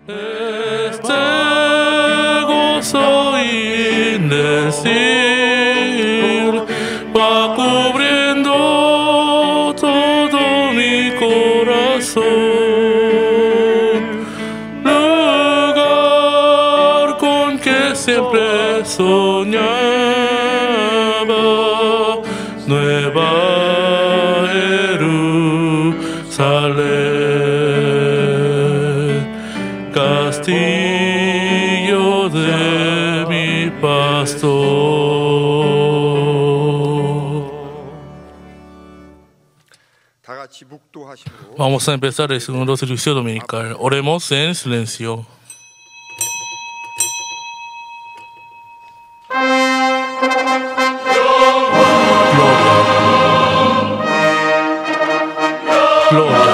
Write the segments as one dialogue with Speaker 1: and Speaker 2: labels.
Speaker 1: Este gozo indecir va cubriendo todo mi corazón, lugar con que siempre soñaba, Nueva Jerusalén, castillo de mi pastor. Vamos a empezar el segundo servicio dominical. Oremos en silencio. Gloria.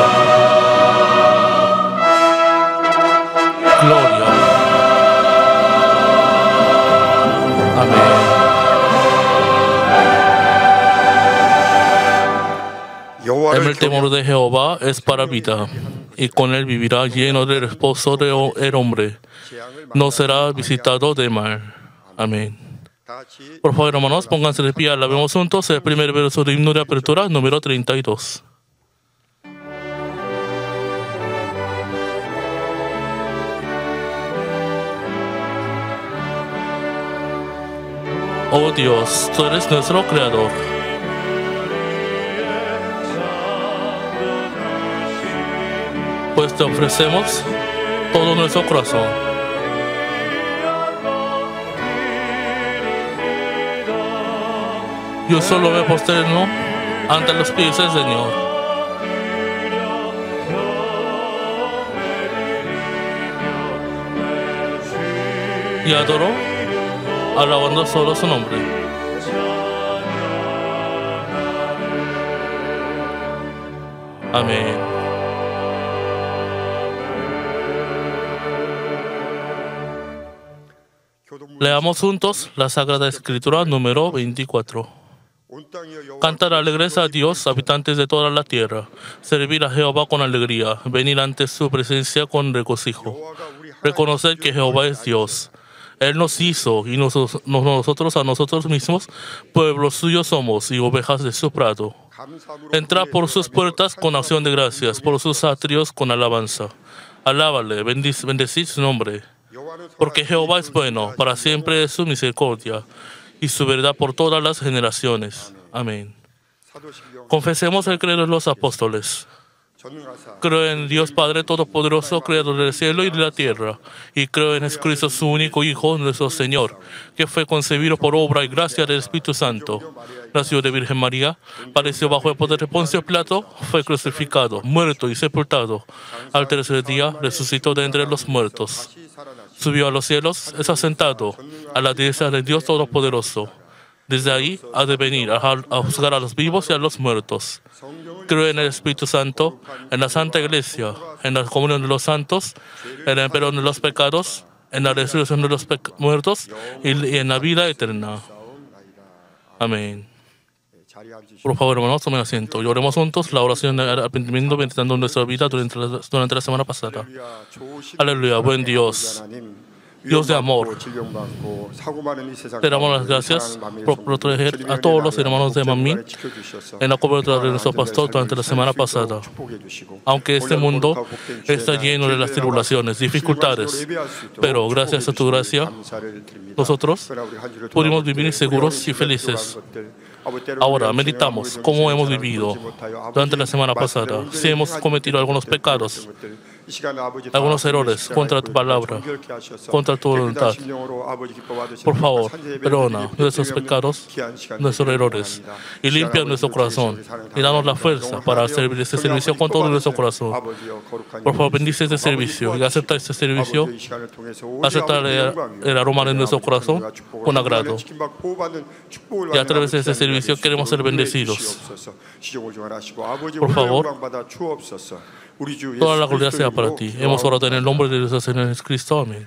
Speaker 1: Gloria. Amén. El temor de Jehová es para vida, y con él vivirá lleno de reposo el hombre. No será visitado de mal. Amén. Por favor, hermanos, pónganse de pie. Alabemos juntos el primer verso del himno de apertura, número 32. Oh Dios, tú eres nuestro creador. Pues te ofrecemos todo nuestro corazón. Yo solo me posterno ante los pies del Señor. Y adoro, alabando solo su nombre. Amén. Leamos juntos la Sagrada Escritura número 24. Cantar alegres a Dios, habitantes de toda la tierra. Servir a Jehová con alegría. Venir ante su presencia con regocijo. Reconocer que Jehová es Dios. Él nos hizo y nosotros a nosotros mismos, pueblos suyos somos y ovejas de su prado. Entra por sus puertas con acción de gracias, por sus atrios con alabanza. Alábale, bendecid su nombre. Porque Jehová es bueno, para siempre es su misericordia y su verdad por todas las generaciones. Amén. Confesemos el credo de los apóstoles. Creo en Dios Padre Todopoderoso, Creador del cielo y de la tierra, y creo en Jesucristo, su único Hijo, nuestro Señor, que fue concebido por obra y gracia del Espíritu Santo. Nació de Virgen María, padeció bajo el poder de Poncio Pilato, fue crucificado, muerto y sepultado. Al tercer día resucitó de entre los muertos. Subió a los cielos, es asentado a la diestra de Dios Todopoderoso. Desde ahí ha de venir a juzgar a los vivos y a los muertos. Creo en el Espíritu Santo, en la Santa Iglesia, en la comunión de los santos, en el perdón de los pecados, en la resurrección de los muertos y en la vida eterna. Amén. Por favor, hermanos, tomen asiento y oremos juntos la oración de arrepentimiento meditando en nuestra vida durante la semana pasada. Aleluya, buen Dios. Dios de amor, te damos las gracias por proteger a todos los hermanos de Manmin en la cobertura de nuestro pastor durante la semana pasada. Aunque este mundo está lleno de las tribulaciones, dificultades, pero gracias a tu gracia, nosotros pudimos vivir seguros y felices. Ahora meditamos cómo hemos vivido durante la semana pasada, si hemos cometido algunos pecados, algunos errores contra tu palabra, contra tu voluntad. Por favor, perdona nuestros pecados, nuestros errores, y limpia nuestro corazón, y danos la fuerza para servir este servicio con todo nuestro corazón. Por favor, bendice este servicio, y acepta este servicio, acepta el aroma de nuestro corazón con agrado. Y a través de este servicio queremos ser bendecidos. Por favor, toda la gloria sea para ti. Hemos orado en el nombre de nuestro Señor Jesucristo. Amén.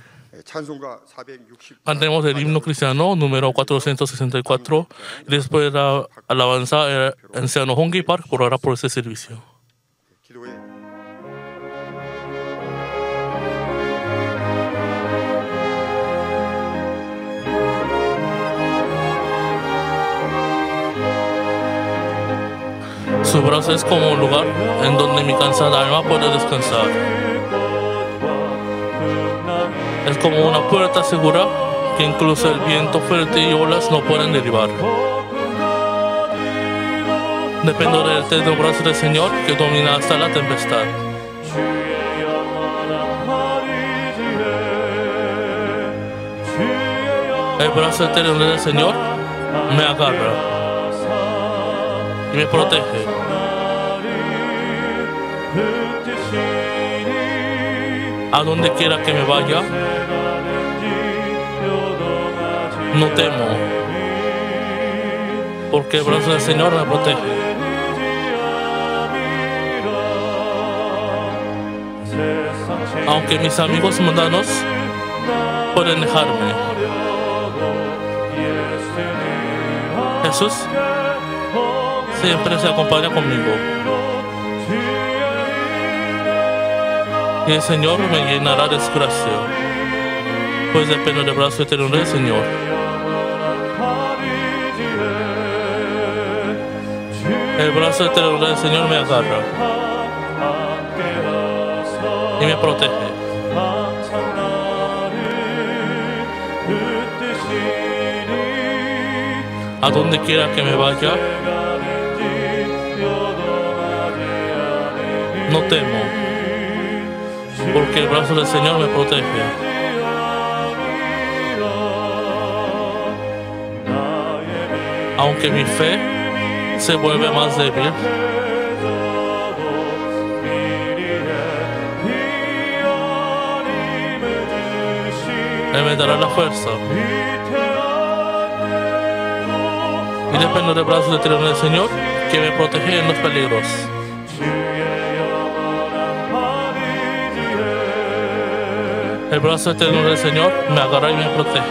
Speaker 1: Cantemos el himno cristiano número 464 y después de la alabanza el anciano Hongi Park orará por este servicio. brazo es como un lugar en donde mi cansada alma puede descansar. Es como una puerta segura que incluso el viento fuerte y olas no pueden derribar. Dependo del eterno brazo del Señor que domina hasta la tempestad. El brazo eterno del Señor me agarra y me protege. A donde quiera que me vaya, no temo, porque el brazo del Señor me protege. Aunque mis amigos mundanos pueden dejarme, Jesús siempre se acompaña conmigo. Y el Señor me llenará de su gracia, pues dependo del brazo eterno del Señor. El brazo eterno del Señor me agarra y me protege. A donde quiera que me vaya, no temo, porque el brazo del Señor me protege. Aunque mi fe se vuelve más débil, Él me dará la fuerza. Y dependo del brazo eterno del Señor que me protege en los peligros. El brazo eterno del Señor me agarra y me protege.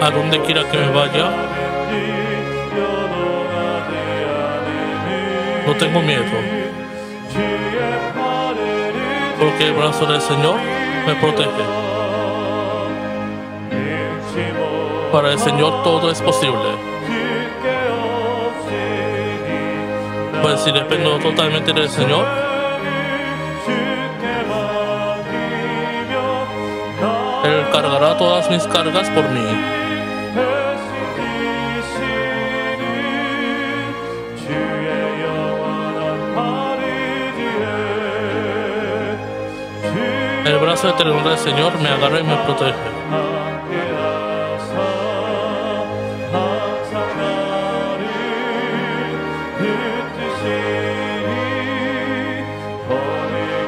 Speaker 1: A donde quiera que me vaya, no tengo miedo, porque el brazo del Señor me protege. Para el Señor todo es posible. Pues si dependo totalmente del Señor, Él cargará todas mis cargas por mí. El brazo eterno del Señor me agarra y me protege.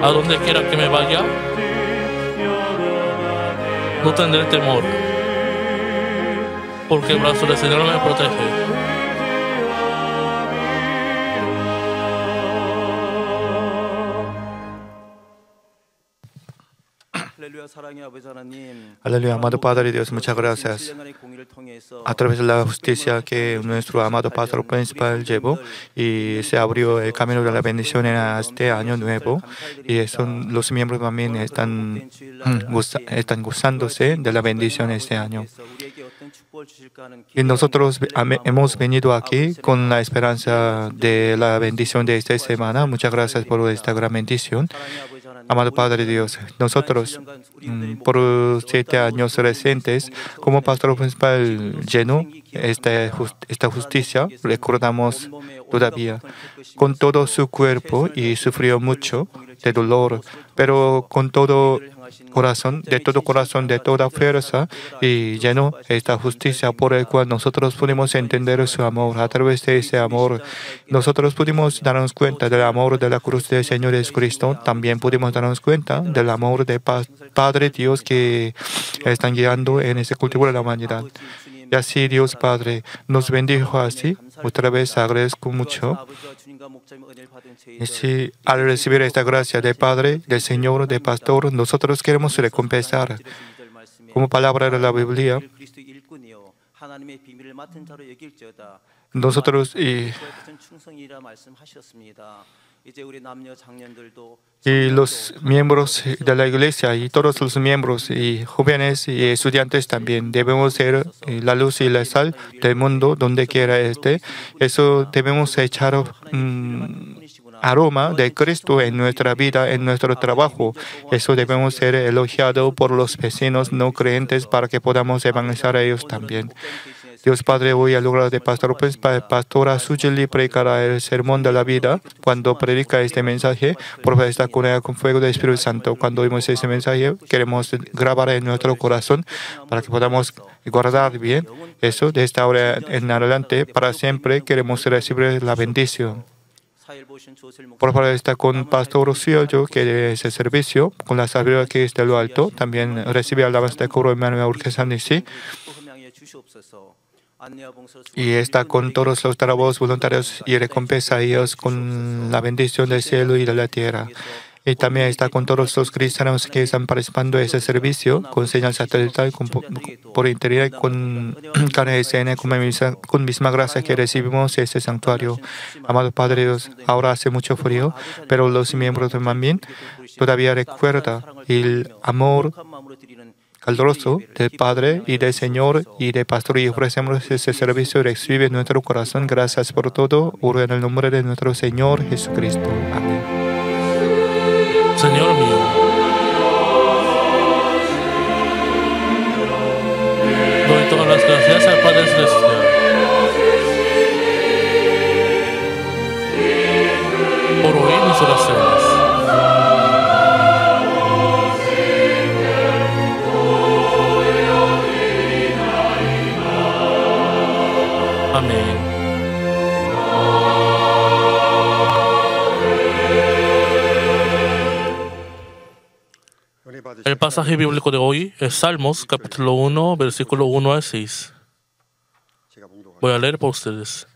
Speaker 1: A donde quiera que me vaya, no tendré temor, porque el brazo del Señor me protege.
Speaker 2: Aleluya, amado Padre Dios, muchas gracias. A través de la justicia que nuestro amado pastor principal llevó y se abrió el camino de la bendición en este año nuevo, y son los miembros también están gozándose de la bendición este año. Y nosotros hemos venido aquí con la esperanza de la bendición de esta semana. Muchas gracias por esta gran bendición. Amado Padre Dios, nosotros por 7 años recientes, como pastor principal lleno esta justicia, recordamos todavía, con todo su cuerpo, y sufrió mucho de dolor, pero con todo corazón, de toda fuerza, y lleno esta justicia por el cual nosotros pudimos entender su amor. A través de ese amor, nosotros pudimos darnos cuenta del amor de la cruz del Señor Jesucristo. También pudimos darnos cuenta del amor de Padre Dios que están guiando en ese cultivo de la humanidad. Y así Dios Padre nos bendijo así. Otra vez agradezco mucho. Y si al recibir esta gracia del Padre, del Señor, del Pastor, nosotros queremos recompensar como palabra de la Biblia. Nosotros Y los miembros de la iglesia y todos los miembros y jóvenes y estudiantes también debemos ser la luz y la sal del mundo donde quiera esté. Eso debemos echar aroma de Cristo en nuestra vida, en nuestro trabajo. Eso debemos ser elogiados por los vecinos no creyentes para que podamos evangelizar a ellos también. Dios Padre, hoy al lugar de Pastor López, Pastora Sujili predicará el sermón de la vida. Cuando predica este mensaje, por favor, está con ella con fuego del Espíritu Santo. Cuando oímos ese mensaje, queremos grabar en nuestro corazón para que podamos guardar bien eso. De esta hora en adelante, para siempre, queremos recibir la bendición. Por favor, está con Pastor Rocío, que de ese servicio, con la sabiduría que es de lo alto. También recibe alabanza de coro Emmanuel Urquesanisi. Y está con todos los trabajos voluntarios y recompensa a ellos con la bendición del cielo y de la tierra. Y también está con todos los cristianos que están participando en ese servicio, con señal satelital, por internet, con KNSN, con misma gracia que recibimos en este santuario. Amado Padre Dios, ahora hace mucho frío, pero los miembros de Manmin todavía recuerdan el amor caluroso del Padre y del Señor y del Pastor, y ofrecemos ese servicio y recibe en nuestro corazón. Gracias por todo. Oro en el nombre de nuestro Señor Jesucristo. Amén.
Speaker 1: Señor mío, doy todas las gracias al Padre Celestial por oír mis oraciones. Amén. El pasaje bíblico de hoy es Salmos, capítulo 1, versículo 1 al 6. Voy a leer por ustedes.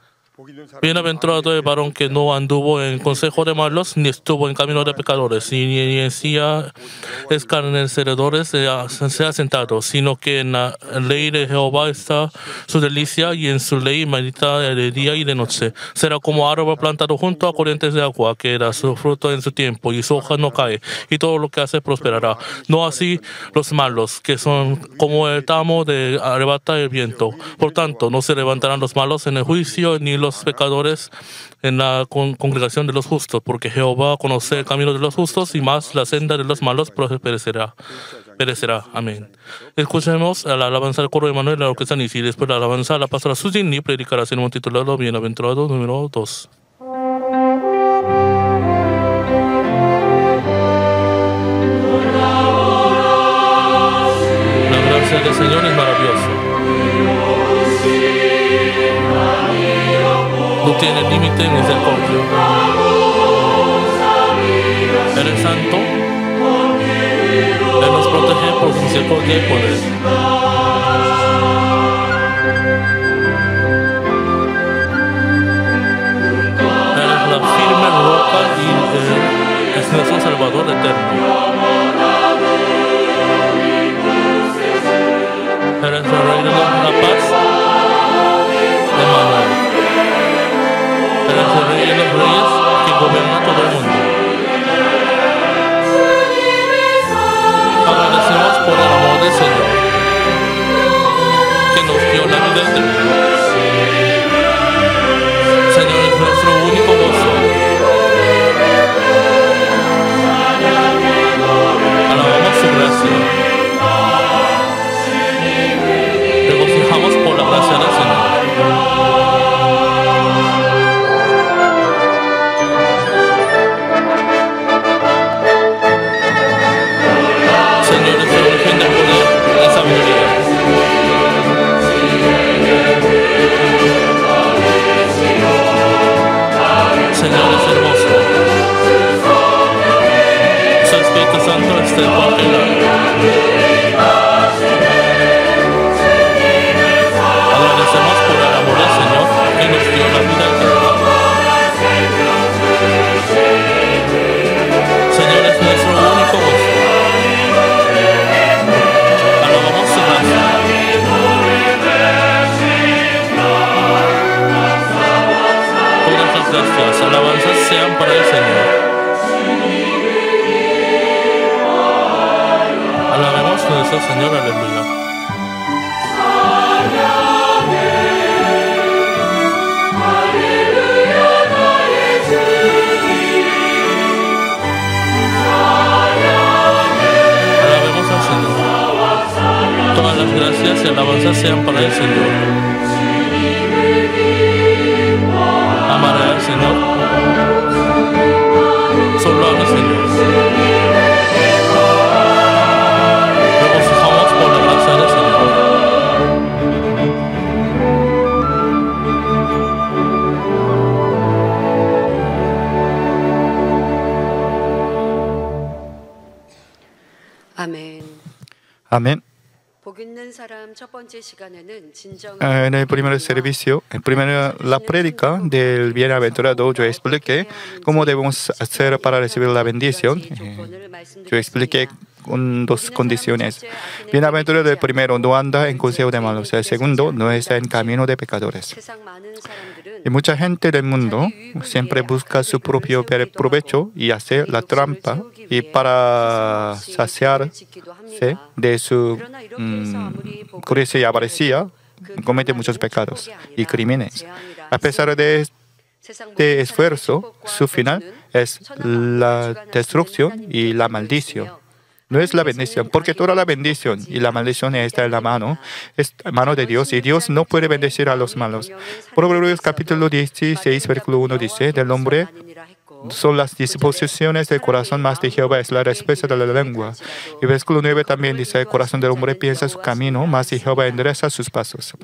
Speaker 1: Bienaventurado el varón que no anduvo en consejo de malos, ni estuvo en camino de pecadores, ni en silla escarnecedores se ha sentado, sino que en la ley de Jehová está su delicia, y en su ley medita de día y de noche. Será como árbol plantado junto a corrientes de agua, que da su fruto en su tiempo, y su hoja no cae, y todo lo que hace prosperará. No así los malos, que son como el tamo de arrebata el viento. Por tanto, no se levantarán los malos en el juicio, ni los pecadores en la congregación de los justos, porque Jehová conoce el camino de los justos, y más la senda de los malos perecerá. Amén. Escuchemos a la alabanza del coro de Emmanuel Urquesanisi, y después la alabanza a la pastora Sujili predicará el sermón titulado Bienaventurado número 2. La gracia del Señor es maravillosa. No tiene límite ni misericordia. Eres santo. Él nos protege por su misericordia y poder. Eres la firme roca y es nuestro Salvador eterno. Eres el Rey de la paz. Emmanuel. Eres el Rey de los Reyes que gobierna todo el mundo. Agradecemos por el amor del Señor, que nos dio la vida eterna. Señor es nuestro único gozo. Alabamos su gracia. Regocijamos por la gracia del Señor. Señor es el origen del poder y la sabiduría. sean para el Señor. Alabemos a nuestro Señor, aleluya. Alabemos al Señor. Todas las gracias y alabanzas sean para el Señor. Amaré al Señor. Solo al Señor. Regocijamos por la gracia del Señor.
Speaker 3: Amén.
Speaker 2: Amén. En el primer servicio, la prédica del bienaventurado, yo expliqué cómo debemos hacer para recibir la bendición. Yo expliqué con dos condiciones. Bienaventurado el primero no anda en consejo de malos, el segundo no está en camino de pecadores. Y mucha gente del mundo siempre busca su propio provecho y hace la trampa y para saciarse de su codicia y avaricia comete muchos pecados y crímenes. A pesar de este esfuerzo, su final es la destrucción y la maldición. No es la bendición, porque toda la bendición y la maldición está en la mano, es mano de Dios, y Dios no puede bendecir a los malos. Proverbios capítulo 16, versículo 1 dice, del hombre son las disposiciones del corazón, más de Jehová es la respuesta de la lengua. Y versículo 9 también dice, el corazón del hombre piensa su camino, más de Jehová endereza sus pasos.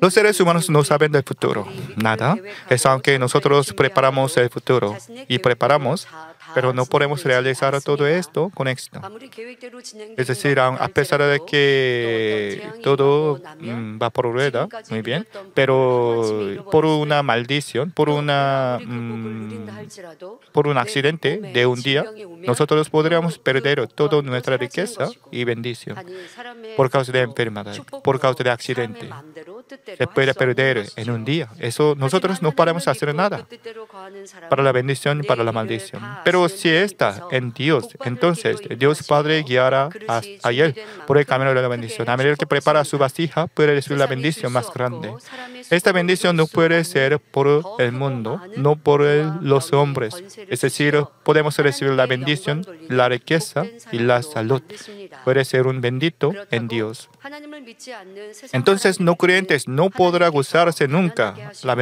Speaker 2: Los seres humanos no saben del futuro, nada. Es aunque nosotros preparamos el futuro y preparamos, pero no podemos realizar todo esto con éxito. Es decir, a pesar de que todo va por rueda, muy bien, pero por una maldición, por un accidente de un día, nosotros podríamos perder toda nuestra riqueza y bendición por causa de enfermedad, por causa de accidente. Se puede perder en un día. Eso nosotros no podemos hacer nada para la bendición y para la maldición. Pero si está en Dios, entonces Dios Padre guiará a él por el camino de la bendición. A medida que prepara su vasija, puede recibir la bendición más grande. Esta bendición no puede ser por el mundo, no por los hombres. Es decir, podemos recibir la bendición, la riqueza y la salud. Puede ser un bendito en Dios. Entonces, no creyentes no podrá gozarse nunca la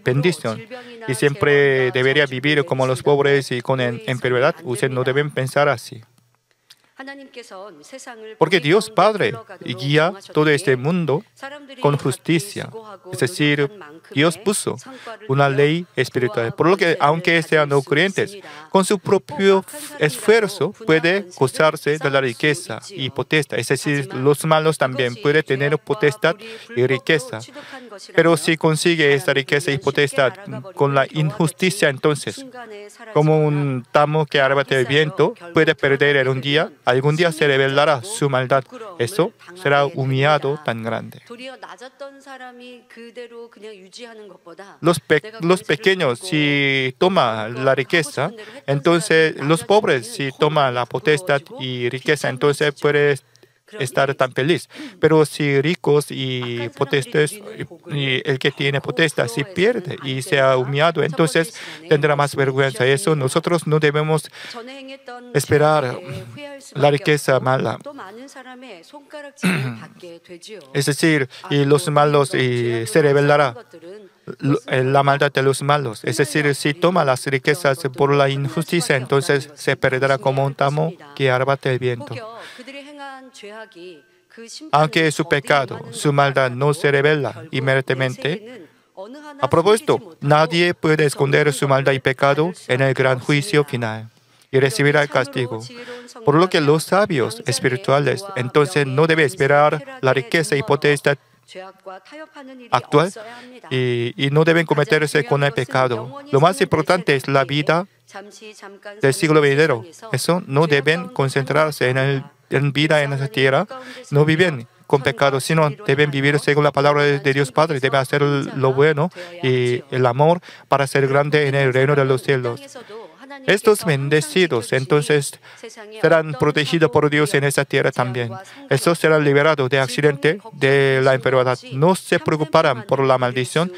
Speaker 2: bendición y siempre debería vivir como los pobres y con enfermedad. Ustedes no deben pensar así. Porque Dios Padre guía todo este mundo con justicia. Es decir, Dios puso una ley espiritual. Por lo que, aunque sean no creyentes, con su propio esfuerzo puede gozarse de la riqueza y potestad. Es decir, los malos también pueden tener potestad y riqueza. Pero si consigue esta riqueza y potestad con la injusticia, entonces, como un tamo que arrebata el viento, puede perder en un día. Algún día se revelará su maldad. Eso será humillado tan grande. Los pequeños, si toman la riqueza, entonces los pobres, si toman la potestad y riqueza, entonces puede estar tan feliz. Pero si ricos y potestas, y el que tiene potestad, si pierde y se ha humillado, entonces tendrá más vergüenza. Eso nosotros no debemos esperar la riqueza mala. Es decir, y los malos y se revelará la maldad de los malos. Es decir, si toma las riquezas por la injusticia, entonces se perderá como un tamo que arrebata el viento. Aunque su pecado, su maldad no se revela inmediatamente. A propósito, nadie puede esconder su maldad y pecado en el gran juicio final y recibirá el castigo. Por lo que los sabios espirituales entonces no deben esperar la riqueza y potestad actual y no deben cometerse con el pecado. Lo más importante es la vida del siglo venidero. Eso no deben concentrarse en vida en esa tierra. No viven con pecado, sino deben vivir según la palabra de Dios Padre, deben hacer lo bueno y el amor para ser grande en el reino de los cielos. Estos bendecidos entonces serán protegidos por Dios en esta tierra también. Estos serán liberados de accidente, de la enfermedad. No se preocuparán por la maldición.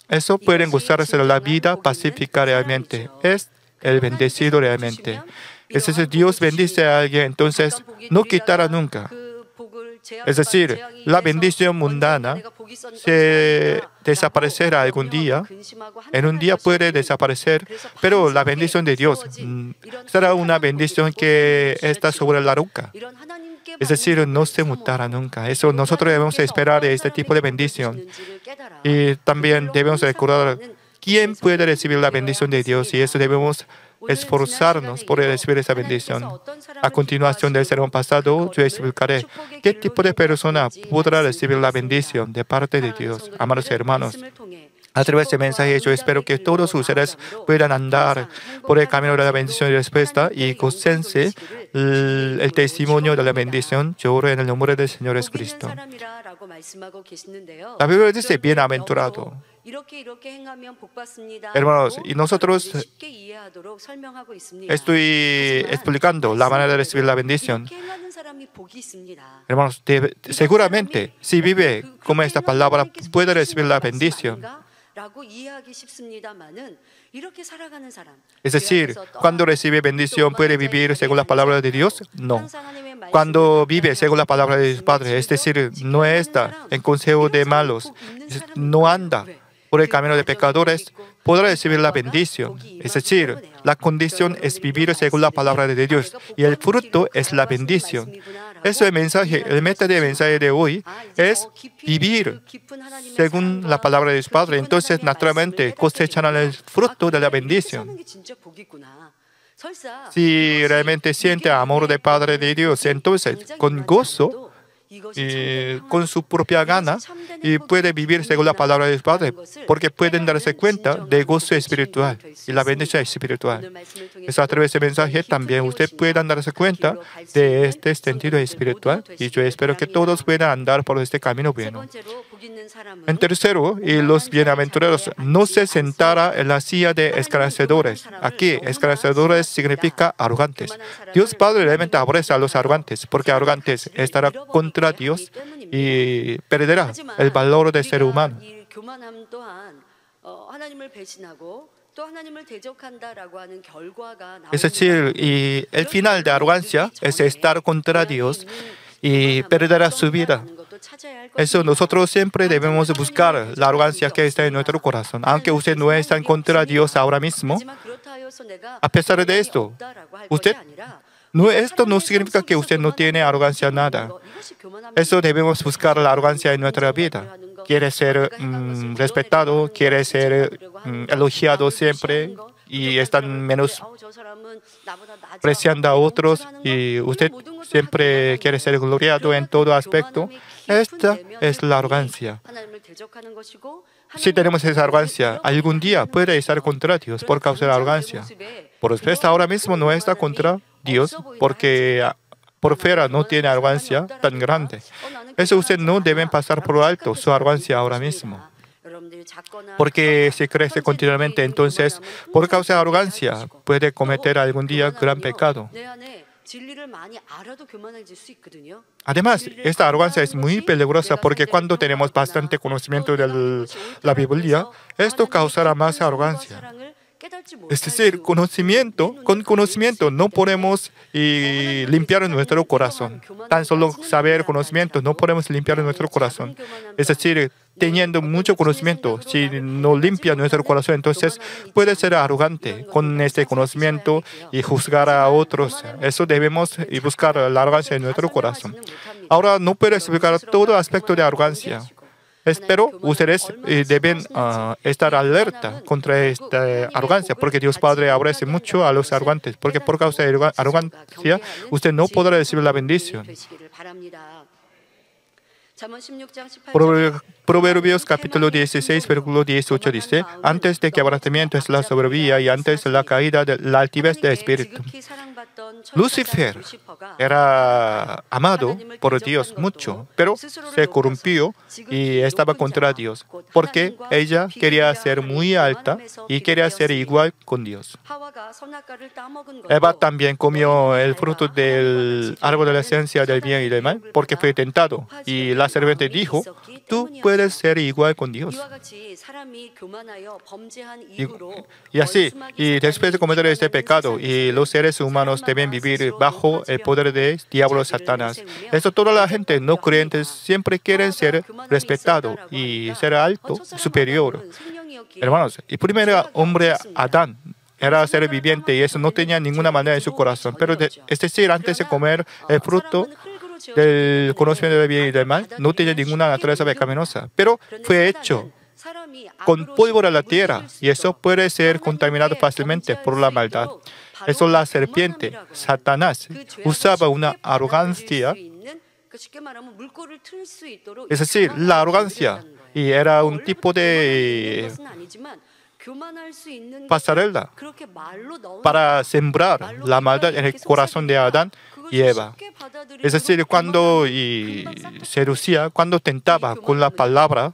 Speaker 2: Eso pueden gozarse de la vida pacífica realmente. Es el bendecido realmente. Es decir, Dios bendice a alguien, entonces no quitará nunca. Es decir, la bendición mundana se desaparecerá algún día. En un día puede desaparecer, pero la bendición de Dios será una bendición que está sobre la roca. Es decir, no se mutará nunca. Eso nosotros debemos esperar de este tipo de bendición. Y también debemos recordar quién puede recibir la bendición de Dios, y eso debemos esforzarnos por recibir esa bendición. A continuación del sermón pasado, yo explicaré qué tipo de persona podrá recibir la bendición de parte de Dios. Amados hermanos, a través de mensaje, yo espero que todos ustedes puedan andar por el camino de la bendición y respuesta y gócense el testimonio de la bendición. Yo oro en el nombre del Señor Jesucristo. La Biblia dice bienaventurado. Hermanos, y nosotros estoy explicando la manera de recibir la bendición. Hermanos, seguramente si vive como esta palabra puede recibir la bendición. Es decir, cuando recibe bendición, ¿puede vivir según la palabra de Dios? No. Cuando vive según la palabra de Dios Padre, es decir, no está en consejo de malos, no anda por el camino de pecadores, podrá recibir la bendición. Es decir, la condición es vivir según la palabra de Dios y el fruto es la bendición. Eso es el mensaje. El meta del mensaje de hoy es vivir según la palabra de Dios Padre. Entonces, naturalmente, cosecharán el fruto de la bendición. Si realmente siente amor del Padre de Dios, entonces, con gozo, con su propia gana, y puede vivir según la palabra de Dios Padre, porque pueden darse cuenta de gozo espiritual y la bendición espiritual. Eso a través del mensaje también usted puede darse cuenta de este sentido espiritual, y yo espero que todos puedan andar por este camino bueno. En tercero, y los bienaventurados no se sentará en la silla de escarnecedores. Aquí, escarnecedores significa arrogantes. Dios Padre realmente aborrece a los arrogantes, porque arrogantes estará contra Dios y perderá el valor del ser humano. Es decir, y el final de arrogancia es estar contra Dios y perderá su vida. Eso nosotros siempre debemos buscar la arrogancia que está en nuestro corazón. Aunque usted no está en contra de Dios ahora mismo, a pesar de esto, esto no significa que usted no tiene arrogancia nada. Eso debemos buscar la arrogancia en nuestra vida. Quiere ser respetado, quiere ser elogiado siempre y están menospreciando a otros, y usted siempre quiere ser gloriado en todo aspecto. Esta es la arrogancia. Si tenemos esa arrogancia, algún día puede estar contra Dios por causa de la arrogancia. Por supuesto, ahora mismo no está contra Dios porque por fuera no tiene arrogancia tan grande. Eso usted no debe pasar por alto su arrogancia ahora mismo. Porque si crece continuamente, entonces, por causa de arrogancia, puede cometer algún día gran pecado. Además, esta arrogancia es muy peligrosa porque cuando tenemos bastante conocimiento de la Biblia, esto causará más arrogancia. Es decir, con conocimiento no podemos limpiar nuestro corazón. Tan solo saber conocimiento no podemos limpiar nuestro corazón. Es decir, teniendo mucho conocimiento, si no limpia nuestro corazón, entonces puede ser arrogante con este conocimiento y juzgar a otros. Eso debemos buscar la arrogancia en nuestro corazón. Ahora no puedo explicar todo aspecto de arrogancia. Pero ustedes deben estar alerta contra esta arrogancia, porque Dios Padre aborrece mucho a los arrogantes, porque por causa de arrogancia usted no podrá recibir la bendición. Proverbios capítulo 16, versículo 18 dice: antes de quebrantamiento es la soberbia y antes de la caída de la altivez de espíritu. Lucifer era amado por Dios mucho, pero se corrompió y estaba contra Dios, porque ella quería ser muy alta y quería ser igual con Dios. Eva también comió el fruto del árbol de la ciencia del bien y del mal, porque fue tentado. Y la serpiente dijo: tú puedes ser igual con Dios. Y así, y después de cometer este pecado, y los seres humanos deben vivir bajo el poder del diablo Satanás. Esto toda la gente no creyente siempre quiere ser respetado y ser alto, superior. Hermanos, el primer hombre, Adán, era ser viviente y eso no tenía ninguna manera en su corazón. Pero es decir, antes de comer el fruto del conocimiento del bien y del mal, no tenía ninguna naturaleza pecaminosa. Pero fue hecho con polvo de la tierra y eso puede ser contaminado fácilmente por la maldad. Eso la serpiente, Satanás, usaba una arrogancia, es decir, la arrogancia, y era un tipo de pasarela para sembrar la maldad en el corazón de Adán y Eva. Es decir, cuando seducía, cuando tentaba con la palabra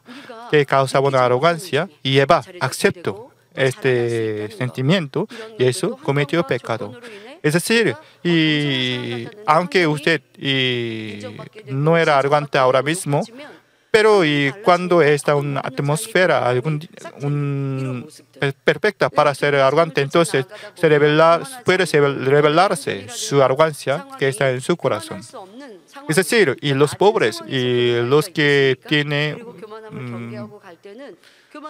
Speaker 2: que causaba una arrogancia, y Eva aceptó este sentimiento y eso cometió pecado. Es decir, aunque usted no era arrogante ahora mismo, pero cuando está una atmósfera perfecta para ser arrogante, entonces puede revelarse su arrogancia que está en su corazón. Es decir, y los pobres y los que tienen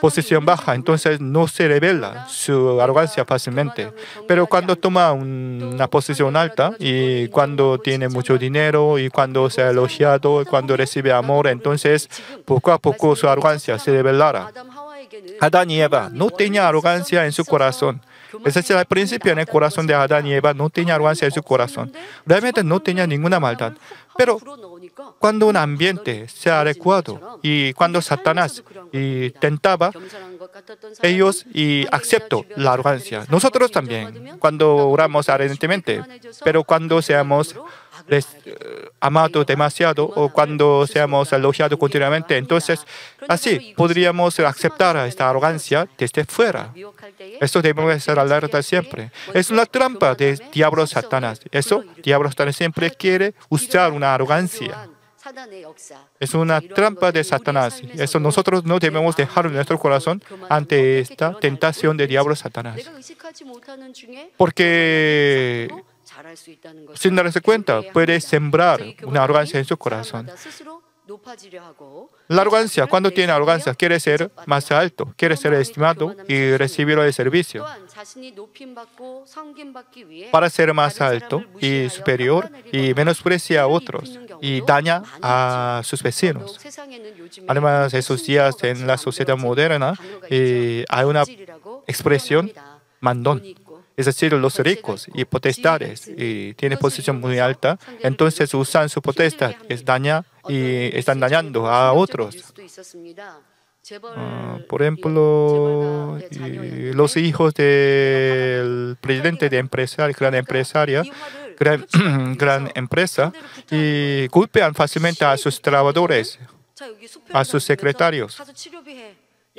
Speaker 2: posición baja, entonces no se revela su arrogancia fácilmente. Pero cuando toma una posición alta y cuando tiene mucho dinero y cuando se ha elogiado y cuando recibe amor, entonces poco a poco su arrogancia se revelará. Adán y Eva no tenían arrogancia en su corazón. Es decir, al principio en el corazón de Adán y Eva no tenía arrogancia en su corazón. Realmente no tenía ninguna maldad. Pero cuando un ambiente se ha adecuado y cuando Satanás tentaba, ellos aceptan la arrogancia. Nosotros también, cuando oramos ardentemente, pero cuando seamos amados demasiado o cuando seamos elogiados continuamente, entonces así podríamos aceptar esta arrogancia desde fuera. Esto debemos ser alerta siempre. Es una trampa del diablo Satanás. Eso, diablo Satanás siempre quiere usar una arrogancia. Es una trampa de Satanás. Eso nosotros no debemos dejar en nuestro corazón ante esta tentación del diablo Satanás. Porque sin darse cuenta, puede sembrar una arrogancia en su corazón. La arrogancia, cuando tiene arrogancia, quiere ser más alto, quiere ser estimado y recibir el servicio. Para ser más alto y superior y menosprecia a otros y daña a sus vecinos. Además, esos días en la sociedad moderna hay una expresión mandón. Es decir, los ricos y potestades tienen posición muy alta, entonces usan su potestad, están dañando a otros. Por ejemplo, los hijos del presidente de gran empresa, y golpean fácilmente a sus trabajadores, a sus secretarios.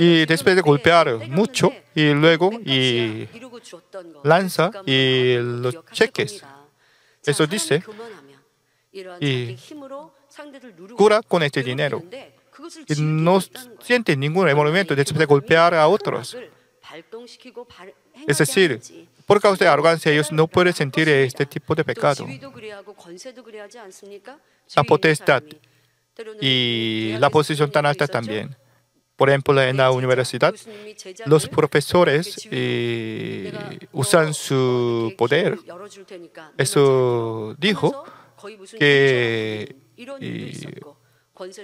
Speaker 2: Y después de golpear mucho, y luego lanza los cheques. Eso dice, y cura con este dinero. Y no siente ningún remordimiento después de golpear a otros. Es decir, por causa de arrogancia, ellos no pueden sentir este tipo de pecado. La potestad y la posición tan alta también. Por ejemplo, en la universidad, los profesores usan su poder. Eso dijo que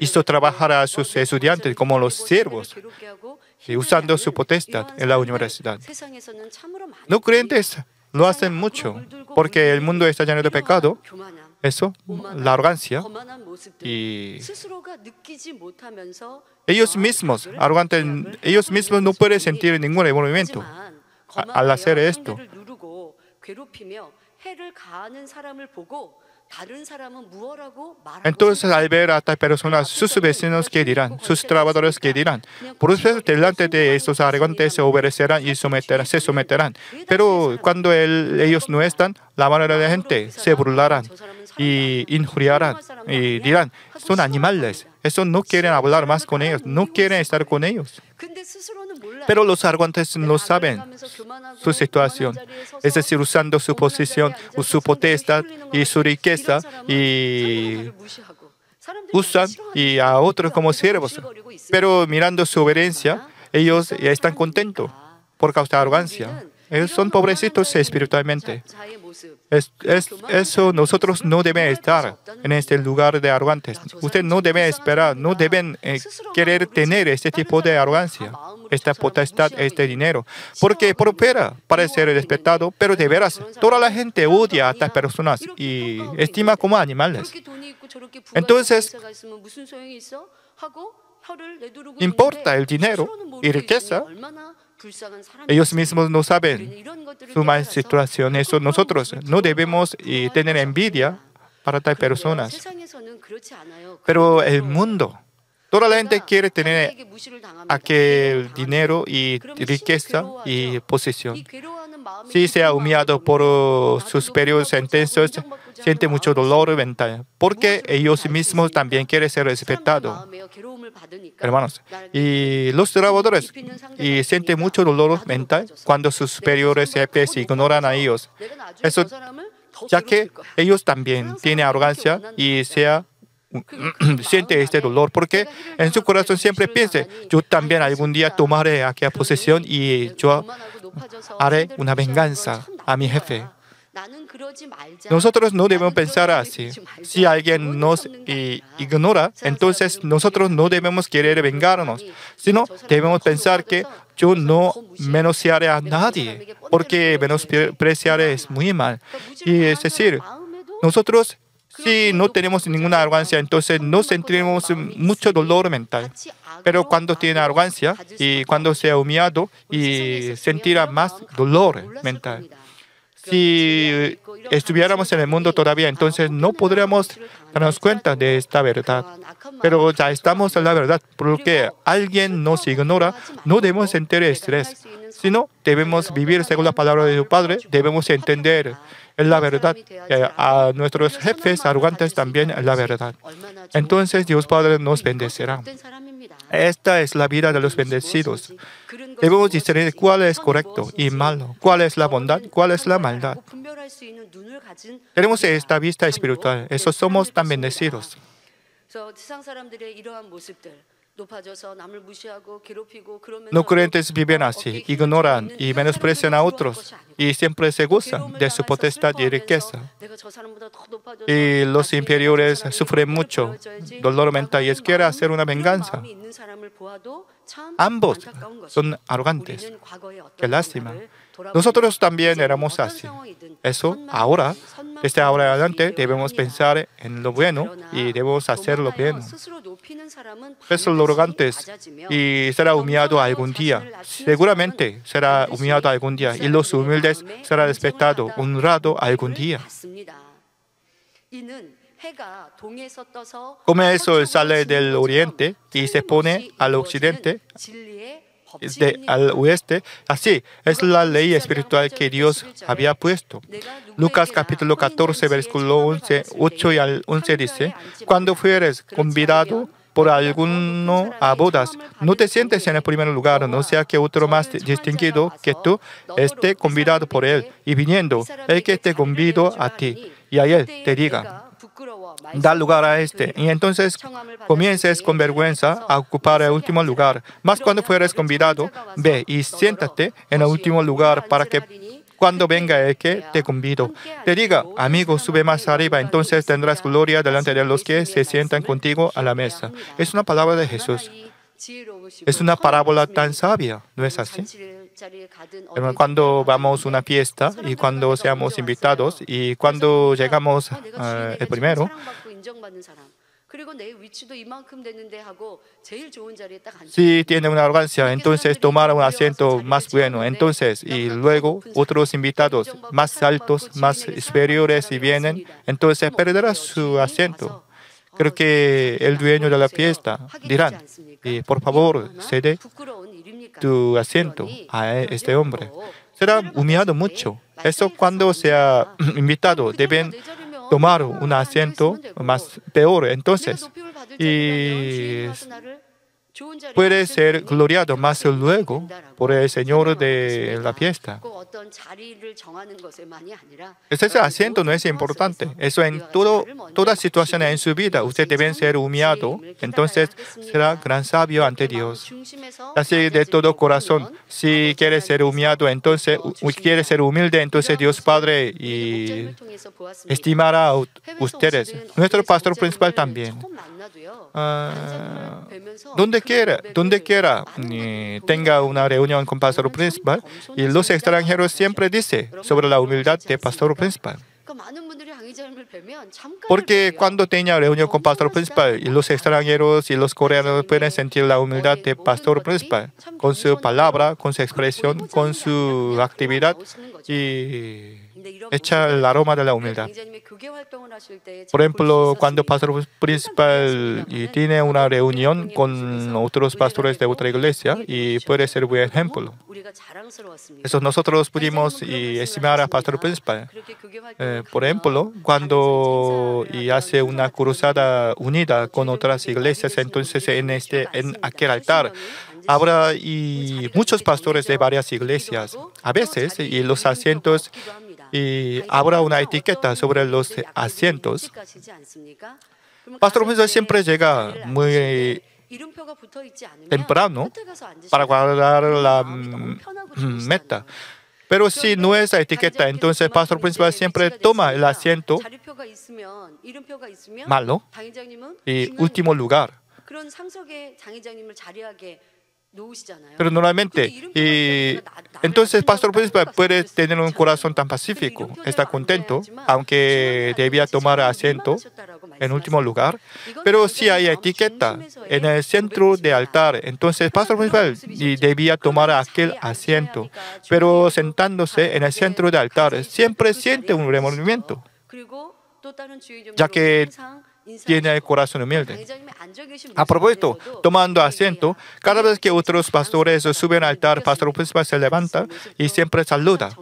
Speaker 2: hizo trabajar a sus estudiantes como los siervos, usando su potestad en la universidad. No creyentes lo hacen mucho, porque el mundo está lleno de pecado. Eso, la arrogancia. Y ellos mismos, arrogantes, ellos mismos no pueden sentir ningún movimiento al hacer esto. Entonces, al ver a estas personas, sus vecinos, ¿qué dirán? Sus trabajadores, ¿qué dirán? Por eso, delante de estos arrogantes se obedecerán y se someterán. Pero cuando ellos no están, la mayoría de la gente se burlarán y injuriarán y dirán, son animales. Eso no quieren hablar más con ellos, no quieren estar con ellos. Pero los arrogantes no saben su situación, es decir, usando su posición, su potestad y su riqueza, y usan y a otros como siervos. Pero mirando su obediencia, ellos ya están contentos por causa de arrogancia. Ellos son pobrecitos espiritualmente. Eso nosotros no debemos estar en este lugar de arrogantes. Ustedes no deben esperar, no deben querer tener este tipo de arrogancia, esta potestad, este dinero, porque prospera para ser respetado, pero de veras, toda la gente odia a estas personas y estima como animales. Entonces, importa el dinero y riqueza. Ellos mismos no saben su mala situación. Eso nosotros no debemos tener envidia para tal personas. Pero el mundo, toda la gente quiere tener aquel dinero y riqueza y posesión. Si se ha humillado por sus superiores sentencias, siente mucho dolor mental, porque ellos mismos también quieren ser respetados. Hermanos, y los trabajadores sienten mucho dolor mental cuando sus superiores jefes ignoran a ellos. Eso, ya que ellos también tienen arrogancia y siente este dolor, porque en su corazón siempre piensa, yo también algún día tomaré aquella posesión y yo haré una venganza a mi jefe. Nosotros no debemos pensar así. Si alguien nos ignora, entonces nosotros no debemos querer vengarnos, sino debemos pensar que yo no menospreciaré a nadie, porque menospreciar es muy mal. Y es decir, nosotros, si no tenemos ninguna arrogancia, entonces no sentiremos mucho dolor mental. Pero cuando tiene arrogancia y cuando sea humillado, y sentirá más dolor mental. Si estuviéramos en el mundo todavía, entonces no podríamos darnos cuenta de esta verdad. Pero ya estamos en la verdad. Porque alguien nos ignora, no debemos sentir estrés, sino debemos vivir según la palabra de su Padre, debemos entender la verdad. A nuestros jefes arrogantes también la verdad. Entonces Dios Padre nos bendecirá. Esta es la vida de los bendecidos. Debemos discernir cuál es correcto y malo, cuál es la bondad, cuál es la maldad. Tenemos esta vista espiritual. Eso somos tan bendecidos. No creyentes viven así, ignoran y menosprecian a otros y siempre se gozan de su potestad y riqueza. Y los inferiores sufren mucho dolor mental y quieren hacer una venganza. Ambos son arrogantes. Qué lástima. Nosotros también éramos así. Eso ahora, desde ahora en adelante, debemos pensar en lo bueno y debemos hacer lo bueno. Pues los arrogantes y será humillado algún día. Seguramente será humillado algún día. Y los humildes será respetado, honrado algún día. Como el sol sale del oriente y se pone al occidente, al oeste, así es la ley espiritual que Dios había puesto. Lucas capítulo 14, versículo 8 y 11 dice, cuando fueres convidado por alguno a bodas, no te sientes en el primer lugar, no sea que otro más distinguido que tú esté convidado por él, y viniendo, el que te convidó a ti, y a él te diga, da lugar a este, y entonces comiences con vergüenza a ocupar el último lugar. Mas cuando fueres convidado, ve y siéntate en el último lugar para que cuando venga el que te convido, te diga, amigo, sube más arriba, entonces tendrás gloria delante de los que se sientan contigo a la mesa. Es una palabra de Jesús. Es una parábola tan sabia, ¿no es así? Cuando vamos a una fiesta y cuando seamos invitados y cuando llegamos el primero, si tiene una arrogancia, entonces tomar un asiento más bueno. Entonces, y luego otros invitados más altos, más superiores, si vienen, entonces perderá su asiento. Creo que el dueño de la fiesta dirá, por favor, cede tu asiento a este hombre. Será humillado mucho. Eso cuando sea invitado, deben tomar un asiento más peor. Entonces, y puede ser gloriado más luego por el Señor de la fiesta. Ese asiento no es importante. Eso en toda situación en su vida, usted debe ser humillado. Entonces será gran sabio ante Dios. Así de todo corazón, si quiere ser humillado, entonces quiere ser humilde, entonces Dios Padre y estimará a ustedes. Nuestro pastor principal también. Donde quiera tenga una reunión con pastor principal, y los extranjeros siempre dicen sobre la humildad de pastor principal. Porque cuando tenga reunión con pastor principal, y los extranjeros y los coreanos pueden sentir la humildad de pastor principal, con su palabra, con su expresión, con su actividad, y echa el aroma de la humildad. Por ejemplo, cuando el pastor principal tiene una reunión con otros pastores de otra iglesia, y puede ser un buen ejemplo. Eso nosotros pudimos estimar al pastor principal. Por ejemplo, cuando hace una cruzada unida con otras iglesias, entonces en aquel altar habrá muchos pastores de varias iglesias. A veces, y los asientos, y habrá una etiqueta sobre los asientos. Pastor principal siempre llega muy temprano para guardar la meta. Pero si no es la etiqueta, entonces el pastor principal siempre toma el asiento malo y último lugar. Pero normalmente, entonces el pastor principal puede tener un corazón tan pacífico, está contento, aunque debía tomar asiento en último lugar. Pero si hay etiqueta en el centro del altar, entonces el pastor principal debía tomar aquel asiento. Pero sentándose en el centro del altar, siempre siente un remordimiento, ya que tiene el corazón humilde. A propósito, tomando asiento, cada vez que otros pastores suben al altar, el pastor principal se levanta y siempre saluda.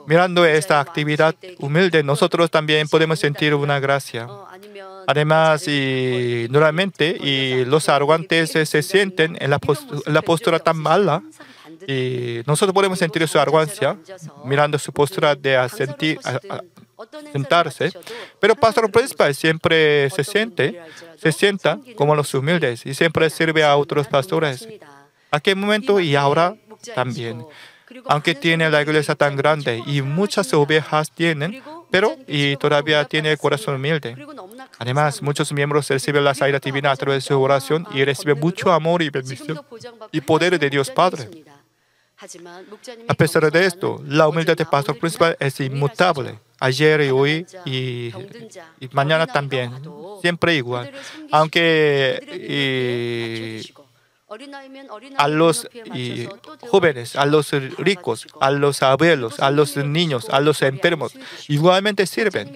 Speaker 2: Mirando esta actividad humilde, nosotros también podemos sentir una gracia. Además, normalmente, los arrogantes se sienten en la postura tan mala, y nosotros podemos sentir su arrogancia mirando su postura de sentarse, pero el pastor principal siempre se sienta como los humildes y siempre sirve a otros pastores. Aquel momento y ahora también. Aunque tiene la iglesia tan grande y muchas ovejas tienen, pero todavía tiene el corazón humilde. Además, muchos miembros reciben la salida divina a través de su oración y reciben mucho amor y bendición y poder de Dios Padre. A pesar de esto, la humildad del pastor principal es inmutable. Ayer y hoy y mañana también, siempre igual. Aunque a los jóvenes, a los ricos, a los abuelos, a los niños, a los enfermos, igualmente sirven.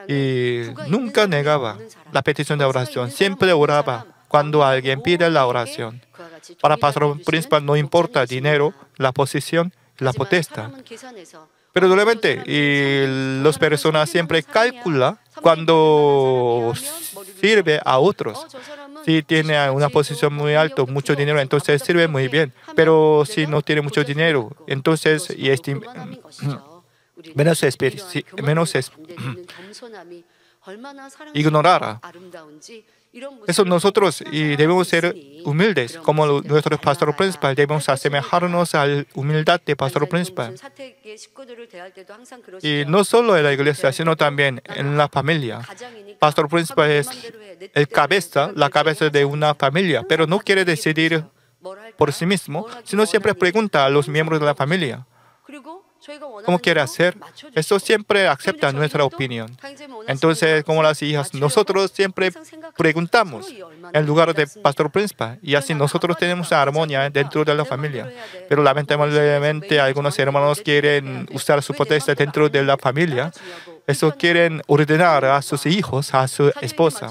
Speaker 2: Y nunca negaba la petición de oración, siempre oraba cuando alguien pide la oración. Para el pastor principal no importa el dinero, la posición, la potestad. Pero normalmente, las personas siempre calculan cuando sirve a otros. Si tiene una posición muy alta, mucho dinero, entonces sirve muy bien. Pero si no tiene mucho dinero, entonces ignorará. Eso nosotros debemos ser humildes, como nuestro pastor principal, debemos asemejarnos a la humildad del pastor principal. Y no solo en la iglesia, sino también en la familia. El pastor principal es la cabeza de una familia, pero no quiere decidir por sí mismo, sino siempre pregunta a los miembros de la familia, ¿cómo quiere hacer? Eso siempre acepta nuestra opinión. Entonces, como las hijas, nosotros siempre preguntamos en lugar de pastor principal, y así nosotros tenemos armonía dentro de la familia. Pero lamentablemente algunos hermanos quieren usar su potestad dentro de la familia. Eso quieren ordenar a sus hijos, a su esposa.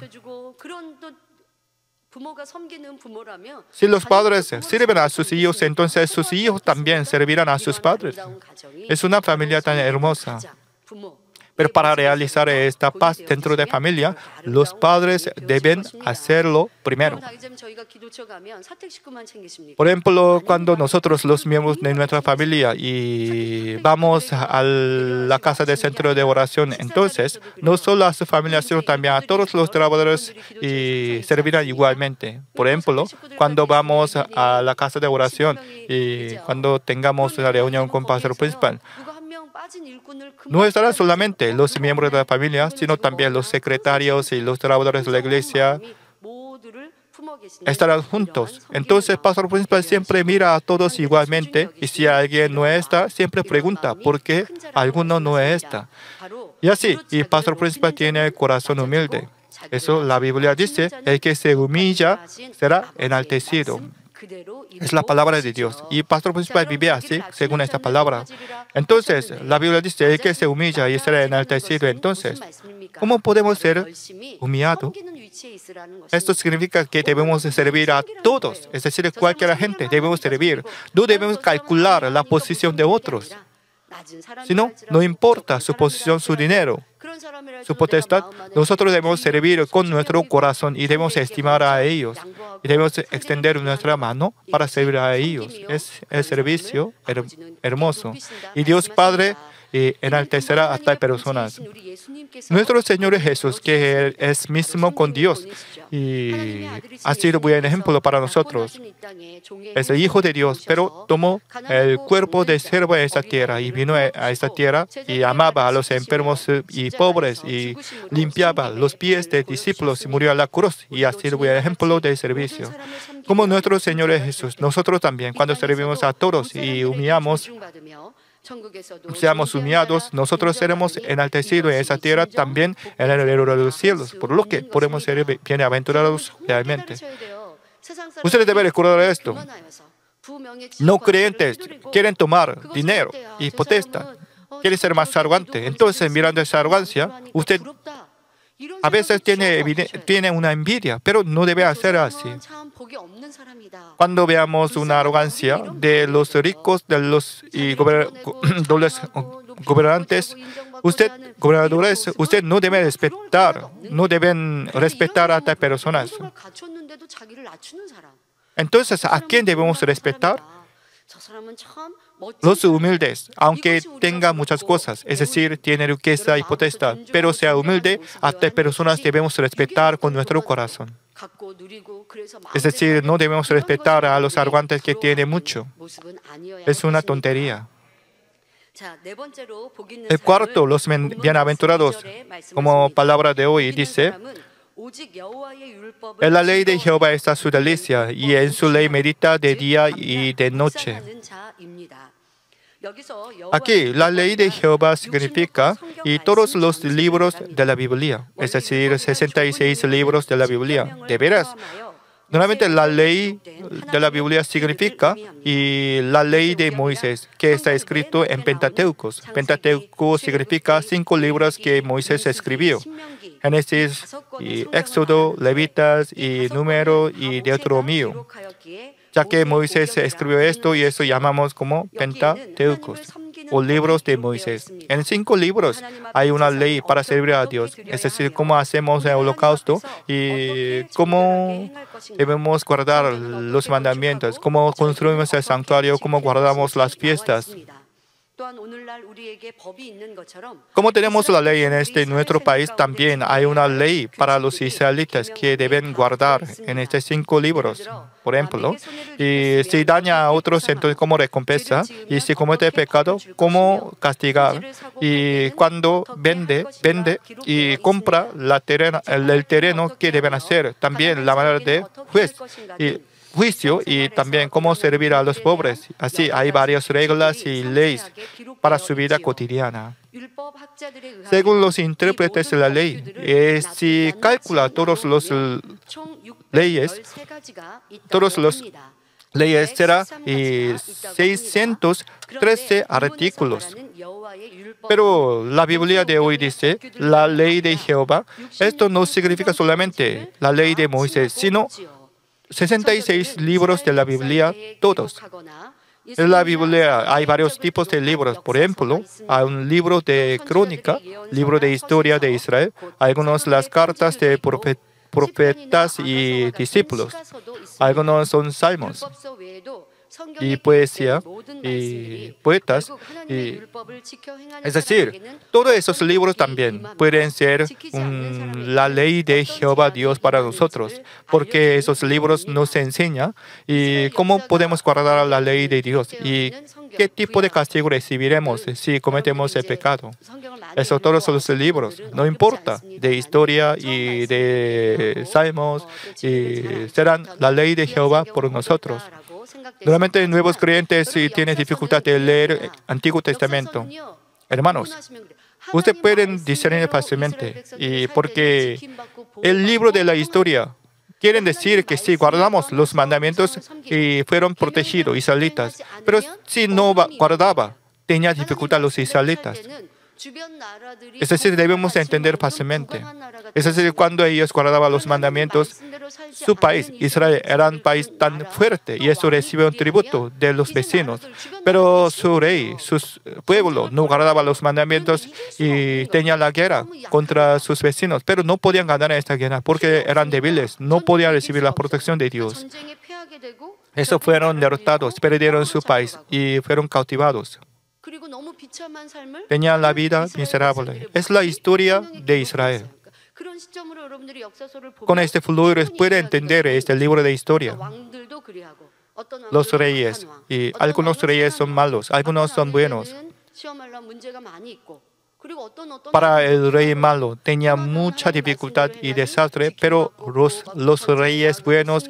Speaker 2: Si los padres sirven a sus hijos, entonces sus hijos también servirán a sus padres. Es una familia tan hermosa. Pero para realizar esta paz dentro de la familia, los padres deben hacerlo primero. Por ejemplo, cuando nosotros, los miembros de nuestra familia, y vamos a la casa del centro de oración, entonces, no solo a su familia, sino también a todos los trabajadores y servirán igualmente. Por ejemplo, cuando vamos a la casa de oración y cuando tengamos una reunión con el pastor principal, no estarán solamente los miembros de la familia, sino también los secretarios y los trabajadores de la iglesia estarán juntos. Entonces, el pastor principal siempre mira a todos igualmente, y si alguien no está, siempre pregunta por qué alguno no está. Y así, el pastor principal tiene el corazón humilde. Eso la Biblia dice, el que se humilla será enaltecido. Es la palabra de Dios. Y el pastor principal vive así, según esta palabra. Entonces, la Biblia dice, el que se humilla y será enaltecido. Entonces, ¿cómo podemos ser humillados? Esto significa que debemos servir a todos, es decir, cualquier gente debemos servir. No debemos calcular la posición de otros. Sino, no importa su posición, su dinero, su potestad, nosotros debemos servir con nuestro corazón y debemos estimar a ellos. Y debemos extender nuestra mano para servir a ellos. Es el servicio hermoso. Y Dios Padre enaltecerá a tal personas. Nuestro Señor Jesús, que es mismo con Dios, y ha sido buen ejemplo para nosotros. Es el Hijo de Dios, pero tomó el cuerpo de siervo en esta tierra y vino a esta tierra y amaba a los enfermos y pobres y limpiaba los pies de discípulos y murió a la cruz y ha sido buen ejemplo de servicio. Como nuestro Señor Jesús, nosotros también, cuando servimos a todos y humillamos, seamos humillados, nosotros seremos enaltecidos en esa tierra, también en el reino de los cielos, por lo que podemos ser bienaventurados realmente. Ustedes deben recordar esto. No creyentes quieren tomar dinero y potestad, quieren ser más arrogantes. Entonces, mirando esa arrogancia, usted a veces tiene una envidia, pero no debe hacer así. Cuando veamos una arrogancia de los ricos, de los gobernantes, usted no debe respetar, no deben respetar a tal personas. Entonces, ¿a quién debemos respetar? Los humildes, aunque tenga muchas cosas, es decir, tiene riqueza y potestad, pero sea humilde, a tal personas debemos respetar con nuestro corazón. Es decir, no debemos respetar a los arrogantes que tienen mucho. Es una tontería. El cuarto, los bienaventurados, como palabra de hoy, dice: en la ley de Jehová está su delicia, y en su ley medita de día y de noche. Aquí, la ley de Jehová significa y todos los libros de la Biblia, es decir, 66 libros de la Biblia. ¿De veras? Normalmente la ley de la Biblia significa y la ley de Moisés, que está escrito en Pentateuco. Pentateuco significa 5 libros que Moisés escribió: Génesis, y Éxodo, Levitas, y Número, y Deuteronomio. Ya que Moisés escribió esto, y eso llamamos como Pentateuco, o libros de Moisés. En 5 libros hay una ley para servir a Dios, es decir, cómo hacemos el holocausto y cómo debemos guardar los mandamientos, cómo construimos el santuario, cómo guardamos las fiestas. Como tenemos la ley en nuestro país, también hay una ley para los israelitas que deben guardar en estos 5 libros. Por ejemplo, y si daña a otros, entonces como recompensa, y si comete pecado, cómo castigar, y cuando vende y compra el terreno, ¿qué deben hacer? También la manera de juez. Y juicio y también cómo servir a los pobres. Así hay varias reglas y leyes para su vida cotidiana. Según los intérpretes de la ley, si calcula todos los leyes será 613 artículos. Pero la Biblia de hoy dice, la ley de Jehová, esto no significa solamente la ley de Moisés, sino 66 libros de la Biblia, todos. En la Biblia hay varios tipos de libros. Por ejemplo, hay un libro de crónica, libro de historia de Israel, algunos las cartas de profetas y discípulos. Algunos son salmos y poesía y poetas. Es decir, todos esos libros también pueden ser la ley de Jehová Dios para nosotros, porque esos libros nos enseñan y cómo podemos guardar la ley de Dios y qué tipo de castigo recibiremos si cometemos el pecado. Eso todos son los libros, no importa, de historia y de salmos, y serán la ley de Jehová por nosotros. Normalmente nuevos creyentes si tienen dificultad de leer el Antiguo Testamento. Hermanos, ustedes pueden discernir fácilmente, y porque el libro de la historia quieren decir que si guardamos los mandamientos y fueron protegidos israelitas, pero si no guardaba, tenía dificultad los israelitas. Es decir, debemos entender fácilmente. Es decir, cuando ellos guardaban los mandamientos, su país, Israel, era un país tan fuerte y eso recibió un tributo de los vecinos. Pero su rey, su pueblo, no guardaba los mandamientos y tenía la guerra contra sus vecinos. Pero no podían ganar esta guerra porque eran débiles, no podían recibir la protección de Dios. Eso fueron derrotados, perdieron su país y fueron cautivados. Tenían la vida miserable. Es la historia de Israel. Con este fluir puede entender este libro de historia. Los reyes, y algunos reyes son malos, algunos son buenos. Para el rey malo tenía mucha dificultad y desastre, pero los reyes buenos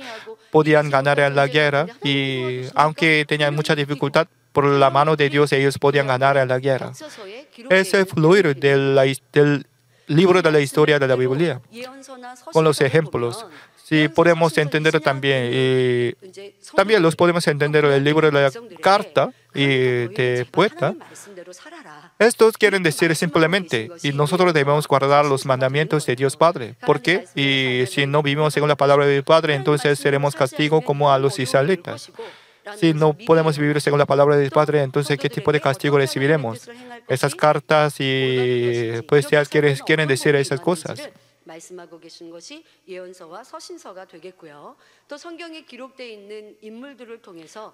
Speaker 2: podían ganar en la guerra y aunque tenían mucha dificultad, por la mano de Dios ellos podían ganar en la guerra. Es el fluir del libro de la historia de la Biblia, con los ejemplos. Si podemos entender también, y también los podemos entender el libro de la carta y de poeta. Estos quieren decir simplemente, y nosotros debemos guardar los mandamientos de Dios Padre. ¿Por qué? Y si no vivimos según la palabra del Padre, entonces seremos castigo como a los israelitas. Si no podemos vivir según la palabra del Padre, entonces ¿qué tipo de castigo recibiremos? Esas cartas y poesías quieren decir esas cosas.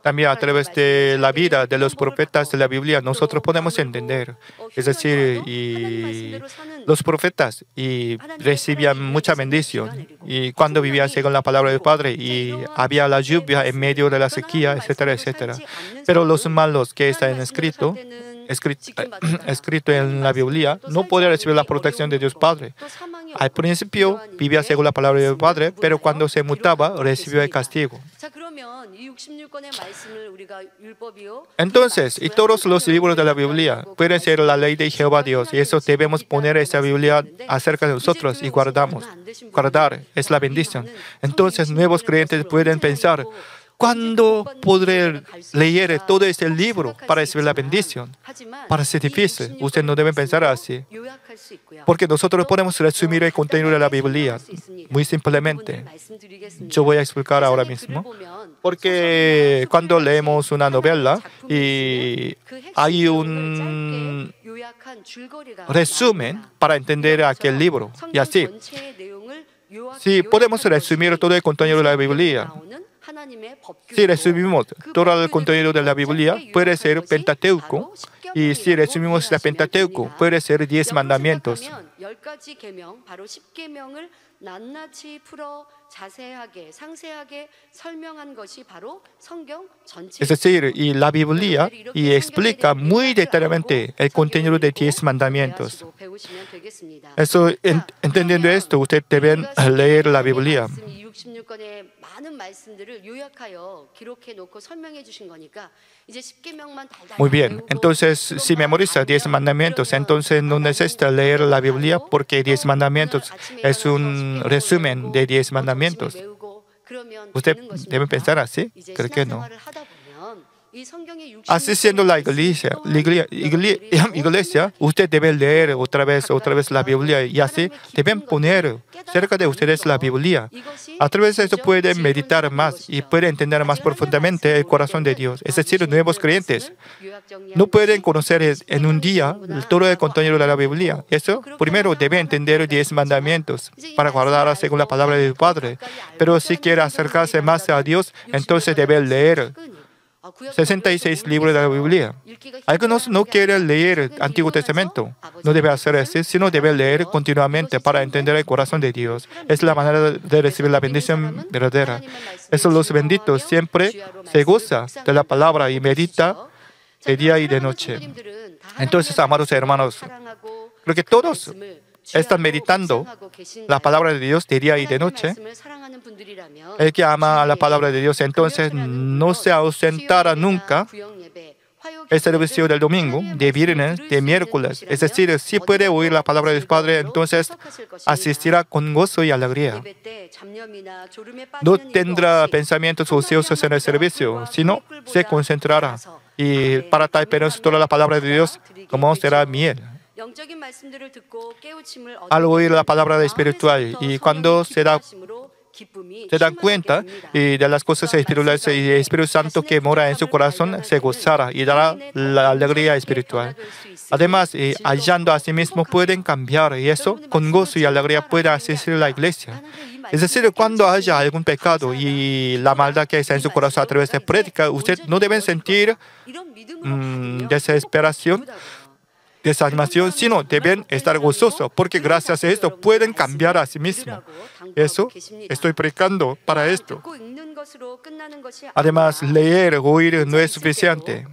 Speaker 2: También a través de la vida de los profetas de la Biblia nosotros podemos entender. Es decir, y los profetas recibían mucha bendición y cuando vivían según la palabra del Padre y había la lluvia en medio de la sequía, etcétera, etcétera. Pero los malos que están escrito en la Biblia no podían recibir la protección de Dios Padre. Al principio vivía según la palabra del Padre, pero cuando se mutaba recibió el castigo. Entonces, y todos los libros de la Biblia pueden ser la ley de Jehová Dios, y eso debemos poner esa Biblia acerca de nosotros y guardar es la bendición. Entonces, nuevos creyentes pueden pensar, ¿cuándo podré leer todo este libro para recibir la bendición? Parece difícil. Ustedes no deben pensar así. Porque nosotros podemos resumir el contenido de la Biblia muy simplemente. Yo voy a explicar ahora mismo. Porque cuando leemos una novela y hay un resumen para entender aquel libro. Y así, si podemos resumir todo el contenido de la Biblia, si resumimos todo el contenido de la Biblia, puede ser Pentateuco. Y si resumimos la Pentateuco, puede ser 10 mandamientos. Es decir, y la Biblia explica muy detalladamente el contenido de 10 mandamientos. Entendiendo esto, ustedes deben leer la Biblia. Muy bien, entonces si memoriza 10 mandamientos, entonces no necesita leer la Biblia porque 10 mandamientos es un resumen de 10 mandamientos. ¿Usted debe pensar así? Creo que no. Así siendo la iglesia, usted debe leer otra vez la Biblia y así deben poner cerca de ustedes la Biblia. A través de eso pueden meditar más y pueden entender más profundamente el corazón de Dios. Es decir, nuevos creyentes no pueden conocer en un día todo el contenido de la Biblia. Eso, primero, debe entender 10 mandamientos para guardar según la palabra del Padre. Pero si quiere acercarse más a Dios, entonces debe leer 66 libros de la Biblia. Algunos no quieren leer el Antiguo Testamento. No debe hacer eso, sino debe leer continuamente para entender el corazón de Dios. Es la manera de recibir la bendición verdadera. Eso, los benditos siempre se gozan de la palabra y medita de día y de noche. Entonces, amados hermanos, creo que todos están meditando la palabra de Dios de día y de noche. El que ama la palabra de Dios, entonces no se ausentará nunca el servicio del domingo, de viernes, de miércoles. Es decir, si puede oír la palabra del Padre, entonces asistirá con gozo y alegría. No tendrá pensamientos ociosos en el servicio, sino se concentrará. Y para tal persona toda la palabra de Dios como será miel. Al oír la palabra espiritual y cuando se dan cuenta de las cosas espirituales y el Espíritu Santo que mora en su corazón se gozará y dará la alegría espiritual. Además, hallando a sí mismo pueden cambiar y eso con gozo y alegría puede asistir a la iglesia. Es decir, cuando haya algún pecado y la maldad que está en su corazón a través de prédica, usted no debe sentir desesperación, desanimación, sino deben estar gozosos, porque gracias a esto pueden cambiar a sí mismos. Eso, estoy predicando para esto. Además, leer o oír no es suficiente.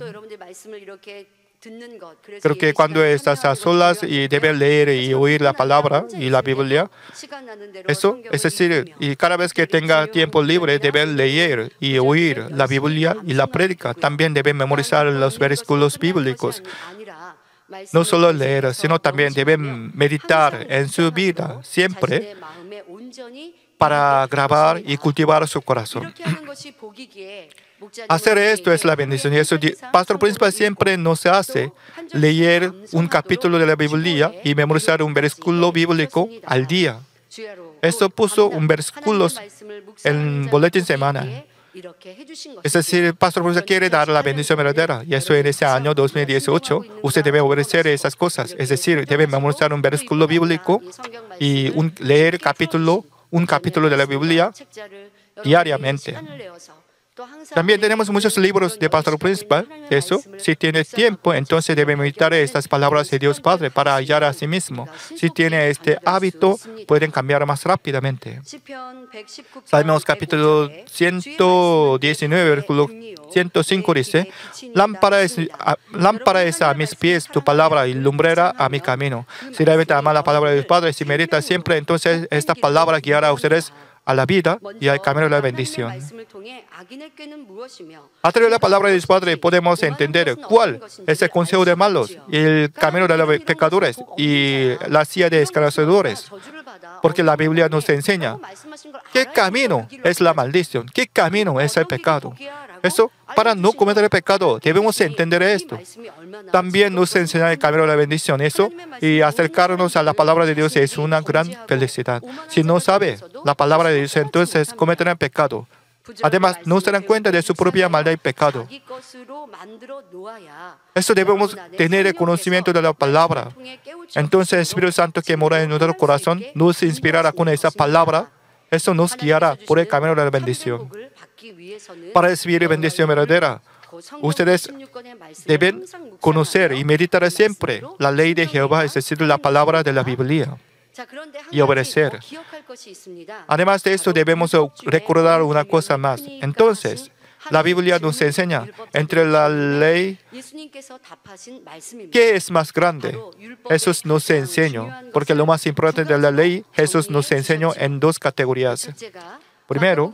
Speaker 2: Creo que cuando estás a solas y debes leer y oír la palabra y la Biblia, eso, es decir, y cada vez que tenga tiempo libre, deben leer y oír la Biblia y la prédica. También deben memorizar los versículos bíblicos. No solo leer, sino también deben meditar en su vida siempre para grabar y cultivar su corazón. Hacer esto es la bendición. Y eso, pastor principal siempre nos hace leer un capítulo de la Biblia y memorizar un versículo bíblico al día. Esto puso un versículo en boletín semanal. Es decir, el pastor principal quiere dar la bendición verdadera. Y eso en ese año 2018, usted debe obedecer esas cosas. Es decir, debe memorizar un versículo bíblico y leer un capítulo de la Biblia diariamente. También tenemos muchos libros de pastor principal. Eso, si tiene tiempo, entonces debe meditar estas palabras de Dios Padre para hallar a sí mismo. Si tiene este hábito, pueden cambiar más rápidamente. Salmos capítulo 119, versículo 105 dice: lámpara es a mis pies tu palabra y lumbrera a mi camino. Si realmente ama la palabra de Dios Padre, si medita siempre, entonces esta palabra guiará a ustedes a la vida y al camino de la bendición. A través de la palabra de Dios Padre podemos entender cuál es el consejo de malos, el camino de los pecadores y la silla de escarnecedores. Porque la Biblia nos enseña qué camino es la maldición, qué camino es el pecado. Eso, para no cometer el pecado, debemos entender esto. También nos enseña el camino de la bendición. Eso, y acercarnos a la palabra de Dios es una gran felicidad. Si no sabe la palabra de Dios, entonces cometerán pecado. Además, no se dan cuenta de su propia maldad y pecado. Eso debemos tener el conocimiento de la palabra. Entonces, el Espíritu Santo que mora en nuestro corazón nos inspirará con esa palabra. Eso nos guiará por el camino de la bendición. Para recibir bendición verdadera, ustedes deben conocer y meditar siempre la ley de Jehová, es decir, la palabra de la Biblia, y obedecer. Además de esto, debemos recordar una cosa más. Entonces, la Biblia nos enseña entre la ley, ¿qué es más grande? Jesús nos enseñó, porque lo más importante de la ley, Jesús nos enseñó en dos categorías. Primero,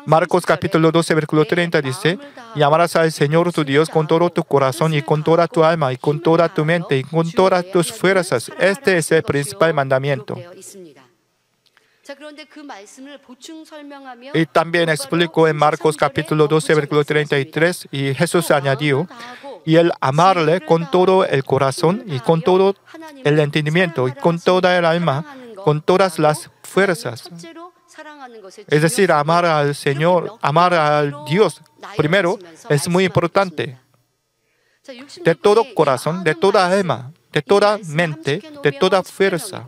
Speaker 2: Marcos capítulo 12, versículo 30 dice, y amarás al Señor tu Dios con todo tu corazón y con toda tu alma y con toda tu mente y con todas tus fuerzas. Este es el principal mandamiento. Y también explicó en Marcos capítulo 12, versículo 33, y Jesús añadió, y el amarle con todo el corazón y con todo el entendimiento y con toda el alma, con todas las fuerzas. Es decir, amar al Señor, amar al Dios primero es muy importante. De todo corazón, de toda alma, de toda mente, de toda fuerza,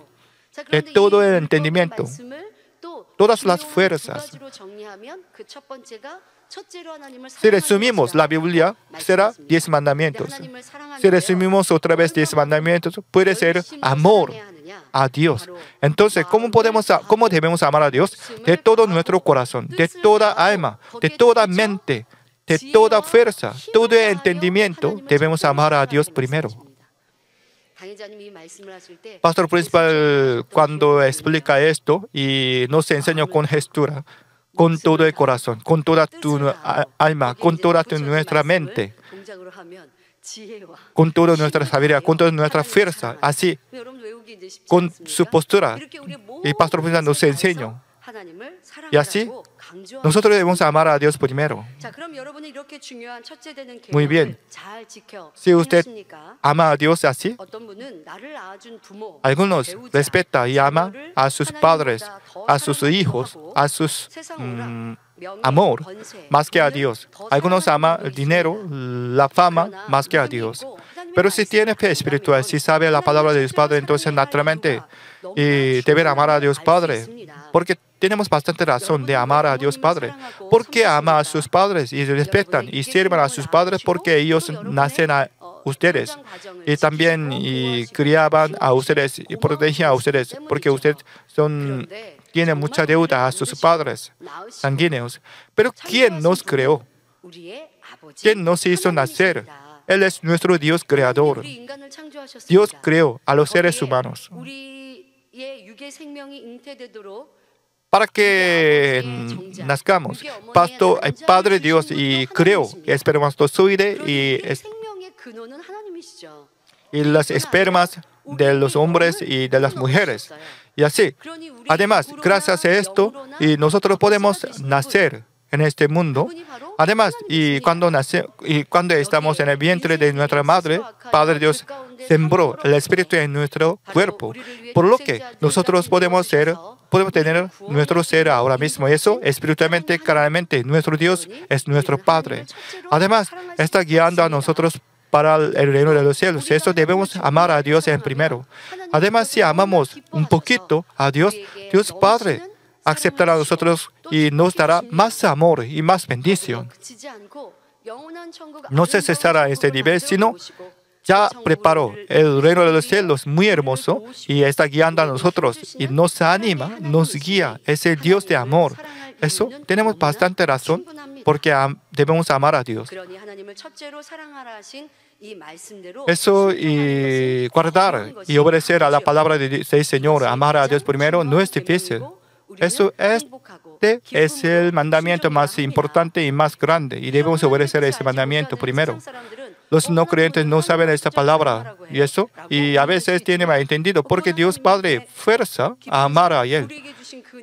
Speaker 2: de todo el entendimiento, todas las fuerzas. Si resumimos la Biblia, será 10 mandamientos. Si resumimos otra vez 10 mandamientos, puede ser amor a Dios. Entonces, ¿cómo debemos amar a Dios? De todo nuestro corazón, de toda alma, de toda mente, de toda fuerza, todo entendimiento, debemos amar a Dios primero. Pastor principal, cuando explica esto y nos enseña con gestura, con todo el corazón, con toda tu alma, con toda nuestra mente, con toda nuestra sabiduría, con toda nuestra fuerza, así, con su postura. Y Pastor principal nos enseña. Y así, nosotros debemos amar a Dios primero. Muy bien. Si usted ama a Dios así, algunos respetan y aman a sus padres, a sus hijos, a sus amor más que a Dios. Algunos aman el dinero, la fama más que a Dios. Pero si tiene fe espiritual, si sabe la palabra de Dios Padre, entonces naturalmente debe amar a Dios Padre. Porque tenemos bastante razón de amar a Dios Padre. Porque ama a sus padres y respetan y sirven a sus padres porque ellos nacen a ustedes. Y también criaban a ustedes y protegen a ustedes. Porque ustedes tienen mucha deuda a sus padres sanguíneos. Pero ¿quién nos creó? ¿Quién nos hizo nacer? Él es nuestro Dios creador. Dios creó a los seres humanos para que nazcamos. Padre Dios y creó espermatozoide y las espermas de los hombres y de las mujeres. Y así, además, gracias a esto, y nosotros podemos nacer en este mundo. Además, cuando estamos en el vientre de nuestra madre, Padre Dios sembró el Espíritu en nuestro cuerpo. Por lo que nosotros podemos tener nuestro ser ahora mismo. Eso, espiritualmente, claramente, nuestro Dios es nuestro Padre. Además, está guiando a nosotros para el reino de los cielos. Eso debemos amar a Dios en primero. Además, si amamos un poquito a Dios, Dios Padre aceptará a nosotros y nos dará más amor y más bendición. No se cesará en este nivel, sino ya preparó el reino de los cielos muy hermoso y está guiando a nosotros y nos anima, nos guía. Es el Dios de amor. Eso tenemos bastante razón porque debemos amar a Dios. Eso y guardar y obedecer a la palabra del Señor, amar a Dios primero, no es difícil. Este es el mandamiento más importante y más grande y debemos obedecer ese mandamiento primero. Los no creyentes no saben esta palabra y a veces tienen malentendido porque Dios Padre fuerza a amar a Él.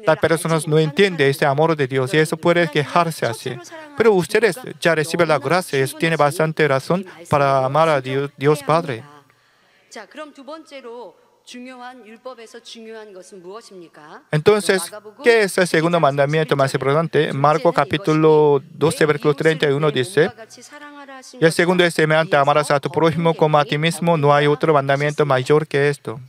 Speaker 2: Las personas no entienden este amor de Dios y eso puede quejarse así. Pero ustedes ya reciben la gracia y eso tiene bastante razón para amar a Dios Padre. Entonces, ¿qué es el segundo mandamiento más importante? Marcos capítulo 12, versículo 31 dice, y el segundo es semejante, amarás a tu prójimo como a ti mismo. No hay otro mandamiento mayor que esto.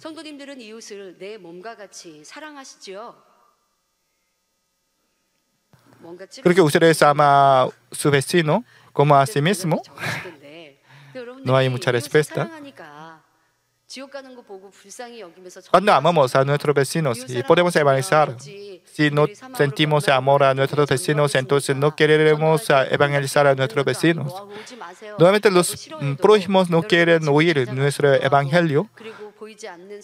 Speaker 2: Creo que ustedes aman a su vecino como a sí mismo. No hay mucha respuesta. Cuando amamos a nuestros vecinos y podemos evangelizar, si no sentimos amor a nuestros vecinos, entonces no queremos evangelizar a nuestros vecinos. Nuevamente los prójimos no quieren oír nuestro evangelio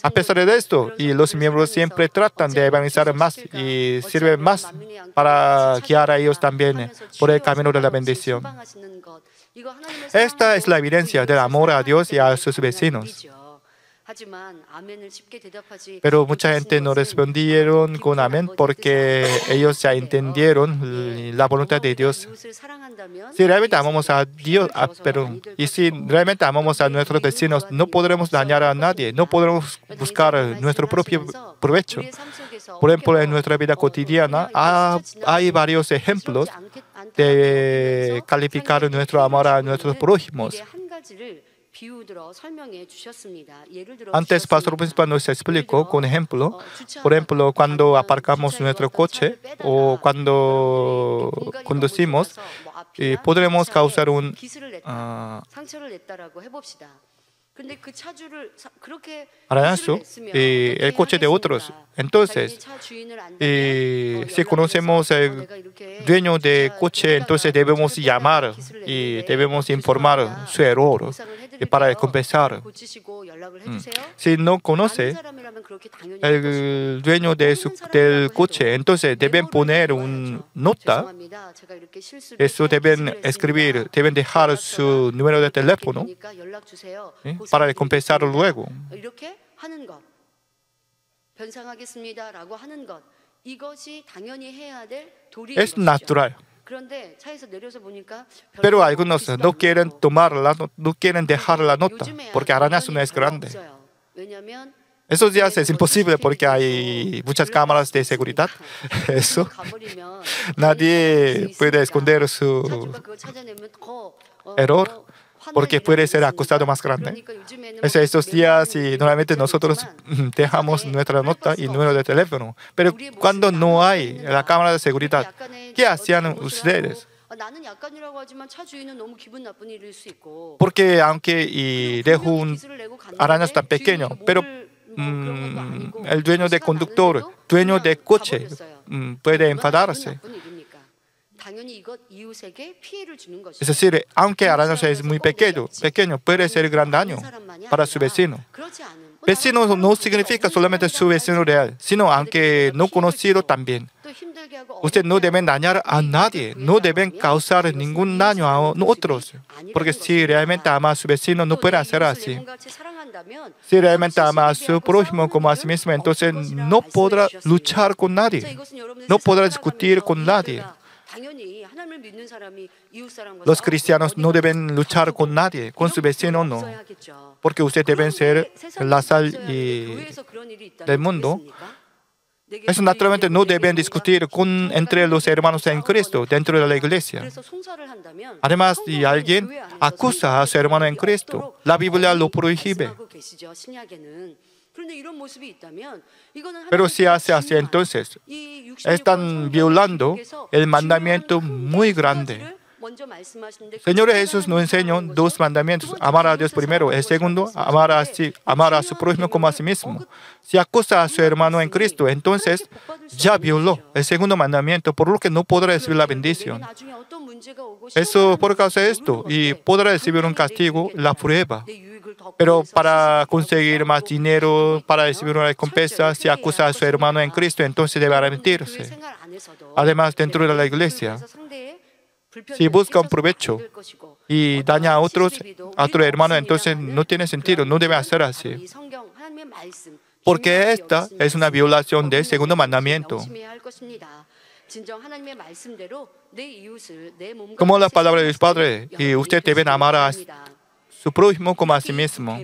Speaker 2: A pesar de esto, y los miembros siempre tratan de evangelizar más y sirven más para guiar a ellos también por el camino de la bendición. Esta es la evidencia del amor a Dios y a sus vecinos. Pero mucha gente no respondieron con amén porque ellos ya entendieron la voluntad de Dios. Si realmente amamos a Dios, y si realmente amamos a nuestros vecinos, no podremos dañar a nadie, no podremos buscar nuestro propio provecho. Por ejemplo, en nuestra vida cotidiana hay varios ejemplos de calificar nuestro amor a nuestros prójimos. Antes, Pastor Principal nos explicó con ejemplo, por ejemplo, cuando aparcamos nuestro coche o cuando conducimos, podremos causar un arañazo el coche de otros. Entonces, si conocemos al dueño del coche, entonces debemos llamar y debemos informar su error para compensar. Si no conoce el dueño del coche, entonces deben poner una nota. Eso deben escribir, deben dejar su número de teléfono para compensar luego. Es natural. Pero algunos no quieren no quieren dejar la nota porque arañazo no es grande. Esos días es imposible porque hay muchas cámaras de seguridad. Eso. Nadie puede esconder su error porque puede ser acusado más grande. Estos días y normalmente nosotros dejamos nuestra nota y número de teléfono. Pero cuando no hay la cámara de seguridad, ¿qué hacían ustedes? Porque aunque dejo un arañazo tan pequeño, pero el dueño del conductor, dueño del coche, puede enfadarse. Es decir, aunque el arañazo es muy pequeño, puede ser gran daño para su vecino. Vecino no significa solamente su vecino real, sino aunque no conocido también. Usted no deben dañar a nadie, no deben causar ningún daño a otros, porque si realmente ama a su vecino, no puede hacer así. Si realmente ama a su prójimo como a sí mismo, entonces no podrá luchar con nadie, no podrá discutir con nadie. Los cristianos no deben luchar con nadie, con su vecino no, porque ustedes deben ser la sal del mundo. Eso naturalmente no deben discutir entre los hermanos en Cristo dentro de la iglesia. Además, si alguien acusa a su hermano en Cristo, la Biblia lo prohíbe. Pero si hace así, entonces están violando el mandamiento muy grande. Señor Jesús nos enseñó dos mandamientos: amar a Dios primero, el segundo, amar a su prójimo como a sí mismo. Si acusa a su hermano en Cristo, entonces ya violó el segundo mandamiento, por lo que no podrá recibir la bendición. Eso por causa de esto, y podrá recibir un castigo, la prueba. Pero para conseguir más dinero, para recibir una recompensa, si acusa a su hermano en Cristo, entonces debe arrepentirse. Además, dentro de la iglesia, si busca un provecho y daña a otro hermano, entonces no tiene sentido, no debe hacer así. Porque esta es una violación del segundo mandamiento. Como la palabra de Dios Padre, y usted debe amar a su prójimo como a sí mismo.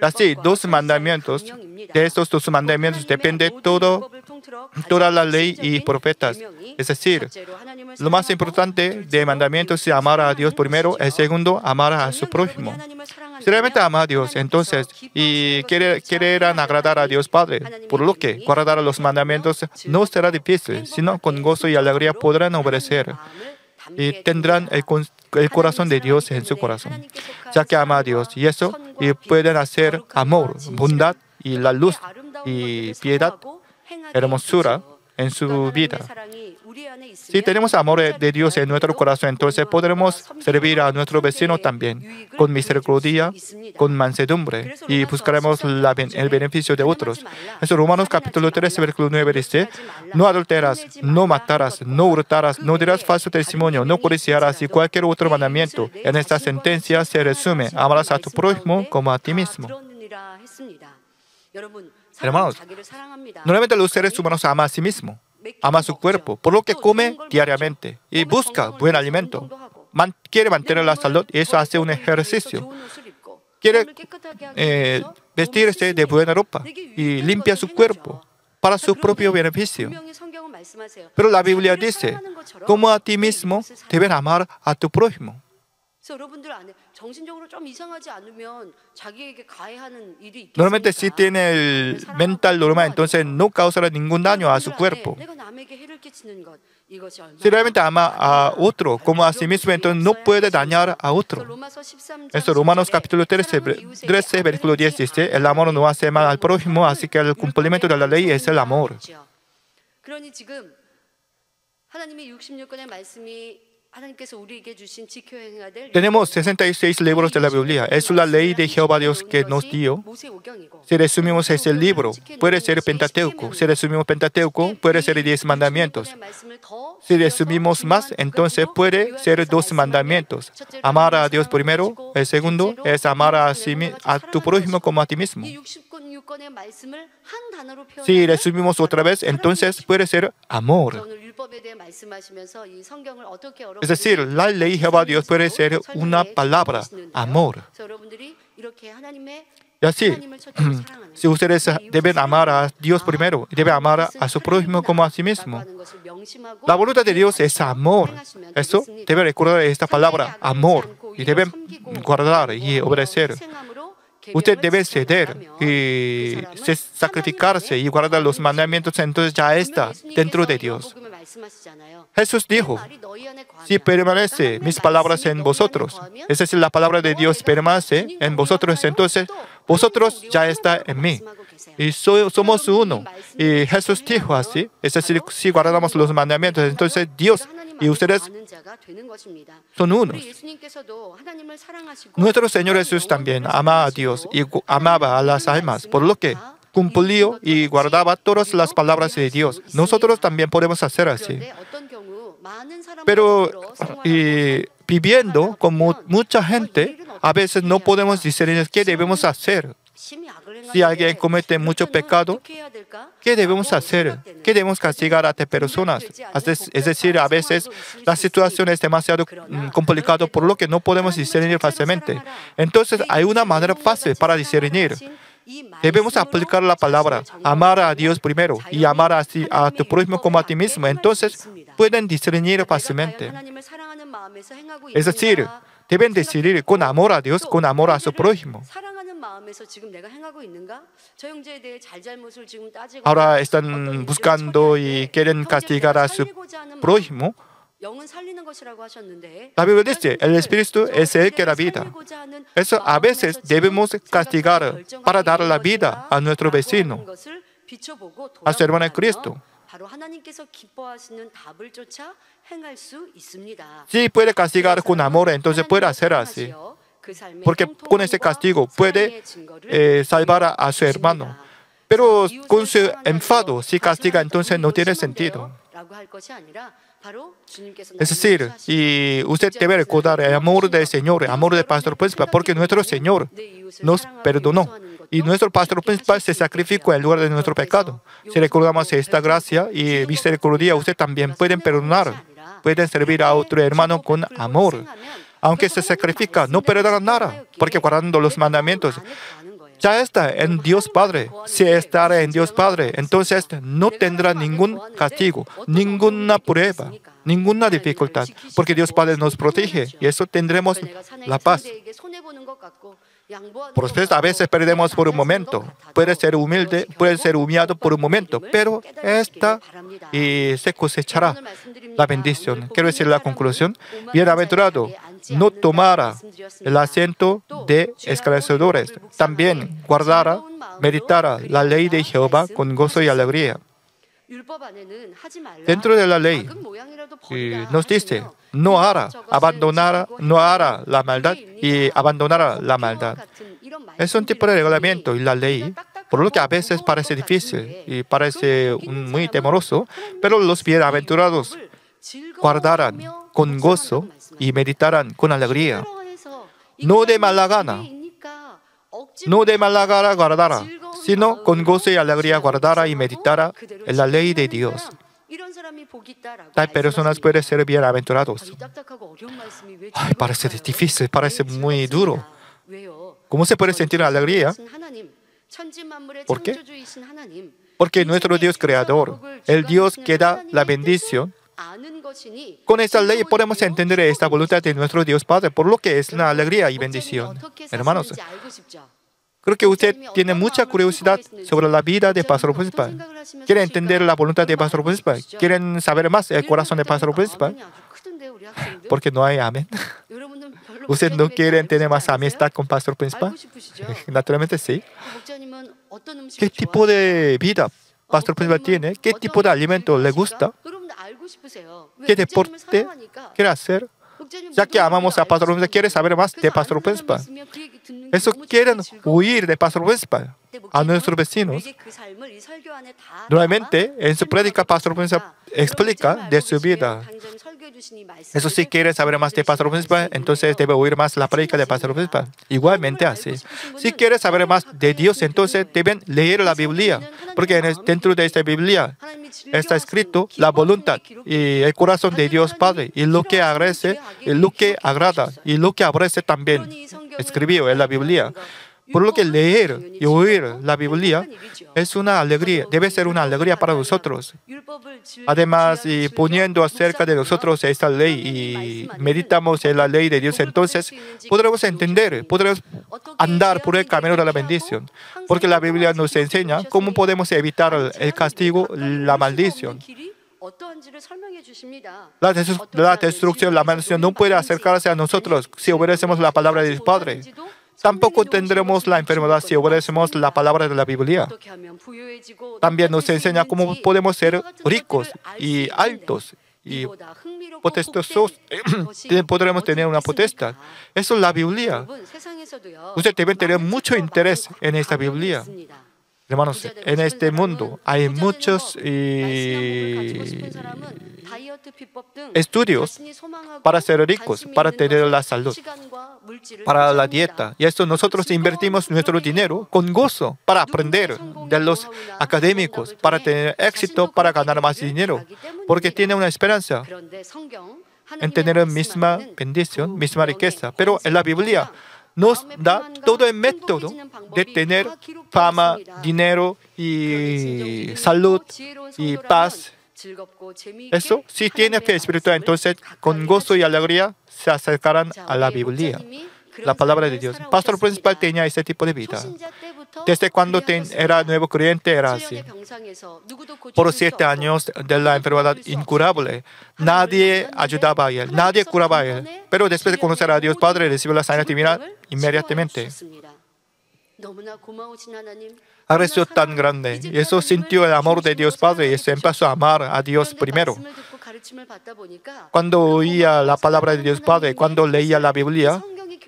Speaker 2: Así, dos mandamientos. De estos dos mandamientos depende toda la ley y profetas. Es decir, lo más importante de mandamientos es amar a Dios primero, el segundo, amar a su prójimo. Si realmente ama a Dios, entonces, y quererán agradar a Dios Padre, por lo que guardar los mandamientos no será difícil, sino con gozo y alegría podrán obedecer. Y tendrán el corazón de Dios en su corazón, ya que ama a Dios. Y eso, y pueden hacer amor, bondad y la luz y piedad, hermosura en su vida. Si tenemos amor de Dios en nuestro corazón, entonces podremos servir a nuestro vecino también, con misericordia, con mansedumbre, y buscaremos el beneficio de otros. Eso Romanos capítulo 13, versículo 9 dice: no adulteras, no matarás, no hurtarás, no dirás falso testimonio, no codiciarás y cualquier otro mandamiento. En esta sentencia se resume: amarás a tu prójimo como a ti mismo. Hermanos, normalmente los seres humanos aman a sí mismos, ama a su cuerpo, por lo que come diariamente y busca buen alimento. Quiere mantener la salud y eso hace un ejercicio. Quiere vestirse de buena ropa y limpia su cuerpo para su propio beneficio. Pero la Biblia dice: como a ti mismo, debes amar a tu prójimo. Normalmente si tiene el mental normal, entonces no causará ningún daño a su cuerpo. Si realmente ama a otro como a sí mismo, entonces no puede dañar a otro. Esto Romanos capítulo 13, versículo 10 dice: el amor no hace mal al prójimo, así que el cumplimiento de la ley es el amor. Tenemos 66 libros de la Biblia. Es la ley de Jehová Dios que nos dio. Si resumimos ese libro, puede ser Pentateuco. Si resumimos Pentateuco, puede ser 10 mandamientos. Si resumimos más, entonces puede ser 2 mandamientos. Amar a Dios primero. El segundo es amar a tu prójimo como a ti mismo. Si resumimos otra vez, entonces puede ser amor. Es decir, la ley de Jehová Dios puede ser una palabra, amor. Y así, si ustedes deben amar a Dios primero, deben amar a su prójimo como a sí mismo. La voluntad de Dios es amor. Eso debe recordar esta palabra, amor, y deben guardar y obedecer. Usted debe ceder y sacrificarse y guardar los mandamientos, entonces ya está dentro de Dios. Jesús dijo: si permanece mis palabras en vosotros, es decir, la palabra de Dios permanece en vosotros, entonces vosotros ya está en mí. Y somos uno. Y Jesús dijo así, es decir, si guardamos los mandamientos, entonces Dios y ustedes son unos. Nuestro Señor Jesús también ama a Dios y amaba a las almas, por lo que cumplió y guardaba todas las palabras de Dios. Nosotros también podemos hacer así. Pero viviendo con mucha gente, a veces no podemos discernir qué debemos hacer. Si alguien comete mucho pecado, ¿qué debemos hacer? ¿Qué debemos castigar a estas personas? Es decir, a veces la situación es demasiado complicada, por lo que no podemos discernir fácilmente. Entonces, hay una manera fácil para discernir. Debemos aplicar la palabra, amar a Dios primero y amar a tu prójimo como a ti mismo. Entonces, pueden discernir fácilmente. Es decir, deben decidir con amor a Dios, con amor a su prójimo. Ahora están buscando y quieren castigar a su prójimo. La Biblia dice: el Espíritu es el que da vida. Eso a veces debemos castigar para dar la vida a nuestro vecino, a su hermano en Cristo. Si puede castigar con amor, entonces puede hacer así. Porque con ese castigo puede salvar a su hermano. Pero con su enfado, si castiga, entonces no tiene sentido. Es decir, y usted debe recordar el amor del Señor, el amor del pastor principal, porque nuestro Señor nos perdonó. Y nuestro pastor principal se sacrificó en lugar de nuestro pecado. Si recordamos esta gracia y misericordia, usted también pueden perdonar. Pueden servir a otro hermano con amor. Aunque se sacrifica, no perdona nada, porque guardando los mandamientos, ya está en Dios Padre. Si estará en Dios Padre, entonces no tendrá ningún castigo, ninguna prueba, ninguna dificultad, porque Dios Padre nos protege y eso tendremos la paz. Por eso a veces perdemos por un momento. Puede ser humilde, puede ser humillado por un momento, pero y se cosechará la bendición. Quiero decir la conclusión. Bienaventurado no tomara el asiento de escarnecedores. También guardara, meditara la ley de Jehová con gozo y alegría. Dentro de la ley nos dice, no hará la maldad y abandonará la maldad. Es un tipo de reglamento y la ley, por lo que a veces parece difícil y parece muy temoroso, pero los bienaventurados guardarán con gozo y meditarán con alegría. No de mala gana guardará, sino con gozo y alegría guardará y meditará en la ley de Dios. Tal personas pueden ser bienaventurados. Ay, parece difícil, parece muy duro. ¿Cómo se puede sentir alegría? ¿Por qué? Porque nuestro Dios creador, el Dios que da la bendición, con esta ley podemos entender esta voluntad de nuestro Dios Padre, por lo que es una alegría y bendición. Hermanos, creo que usted tiene mucha curiosidad sobre la vida de Pastor Principal. ¿Quiere entender la voluntad de Pastor Principal? ¿Quieren saber más el corazón de Pastor Principal? Porque no hay amén. ¿Usted no quiere tener más amistad con Pastor Principal? Naturalmente sí. ¿Qué tipo de vida Pastor Principal tiene? ¿Qué tipo de alimento le gusta? ¿Qué deporte quiere hacer? Ya que amamos a Pastor Principal, quiere saber más de Pastor Principal. Eso quieren huir de Pastor Principal a nuestros vecinos. Nuevamente, en su prédica, Pastor Principal explica de su vida. Eso sí, quiere saber más de Pastor Principal, entonces debe oír más la prédica de Pastor Principal. Igualmente así. Si quiere saber más de Dios, entonces deben leer la Biblia, porque dentro de esta Biblia está escrito la voluntad y el corazón de Dios Padre, y lo que agradece, y lo que agrada, y lo que aborrece también escribió en la Biblia. Por lo que leer y oír la Biblia es una alegría, debe ser una alegría para nosotros. Además, y poniendo acerca de nosotros esta ley y meditamos en la ley de Dios, entonces podremos entender, podremos andar por el camino de la bendición. Porque la Biblia nos enseña cómo podemos evitar el castigo, la maldición. La destrucción, la maldición no puede acercarse a nosotros si obedecemos la palabra de Dios Padre. Tampoco tendremos la enfermedad si obedecemos la palabra de la Biblia. También nos enseña cómo podemos ser ricos y altos y poderosos. Podremos tener una potestad. Eso es la Biblia. Usted debe tener mucho interés en esta Biblia. Hermanos, en este mundo hay muchos estudios para ser ricos, para tener la salud, para la dieta. Y esto nosotros invertimos nuestro dinero con gozo para aprender de los académicos, para tener éxito, para ganar más dinero, porque tiene una esperanza en tener misma bendición, misma riqueza. Pero en la Biblia nos da todo el método de tener fama, dinero y salud y paz. Eso, si tiene fe espiritual, entonces con gozo y alegría se acercarán a la Biblia, la palabra de Dios. Pastor Principal tenía ese tipo de vida. Desde cuando era nuevo creyente era así. Por 7 años de la enfermedad incurable, nadie ayudaba a él, nadie curaba a él. Pero después de conocer a Dios Padre, recibió la sanidad divina inmediatamente. Agradeció tan grande. Y eso sintió el amor de Dios Padre y se empezó a amar a Dios primero. Cuando oía la palabra de Dios Padre, cuando leía la Biblia,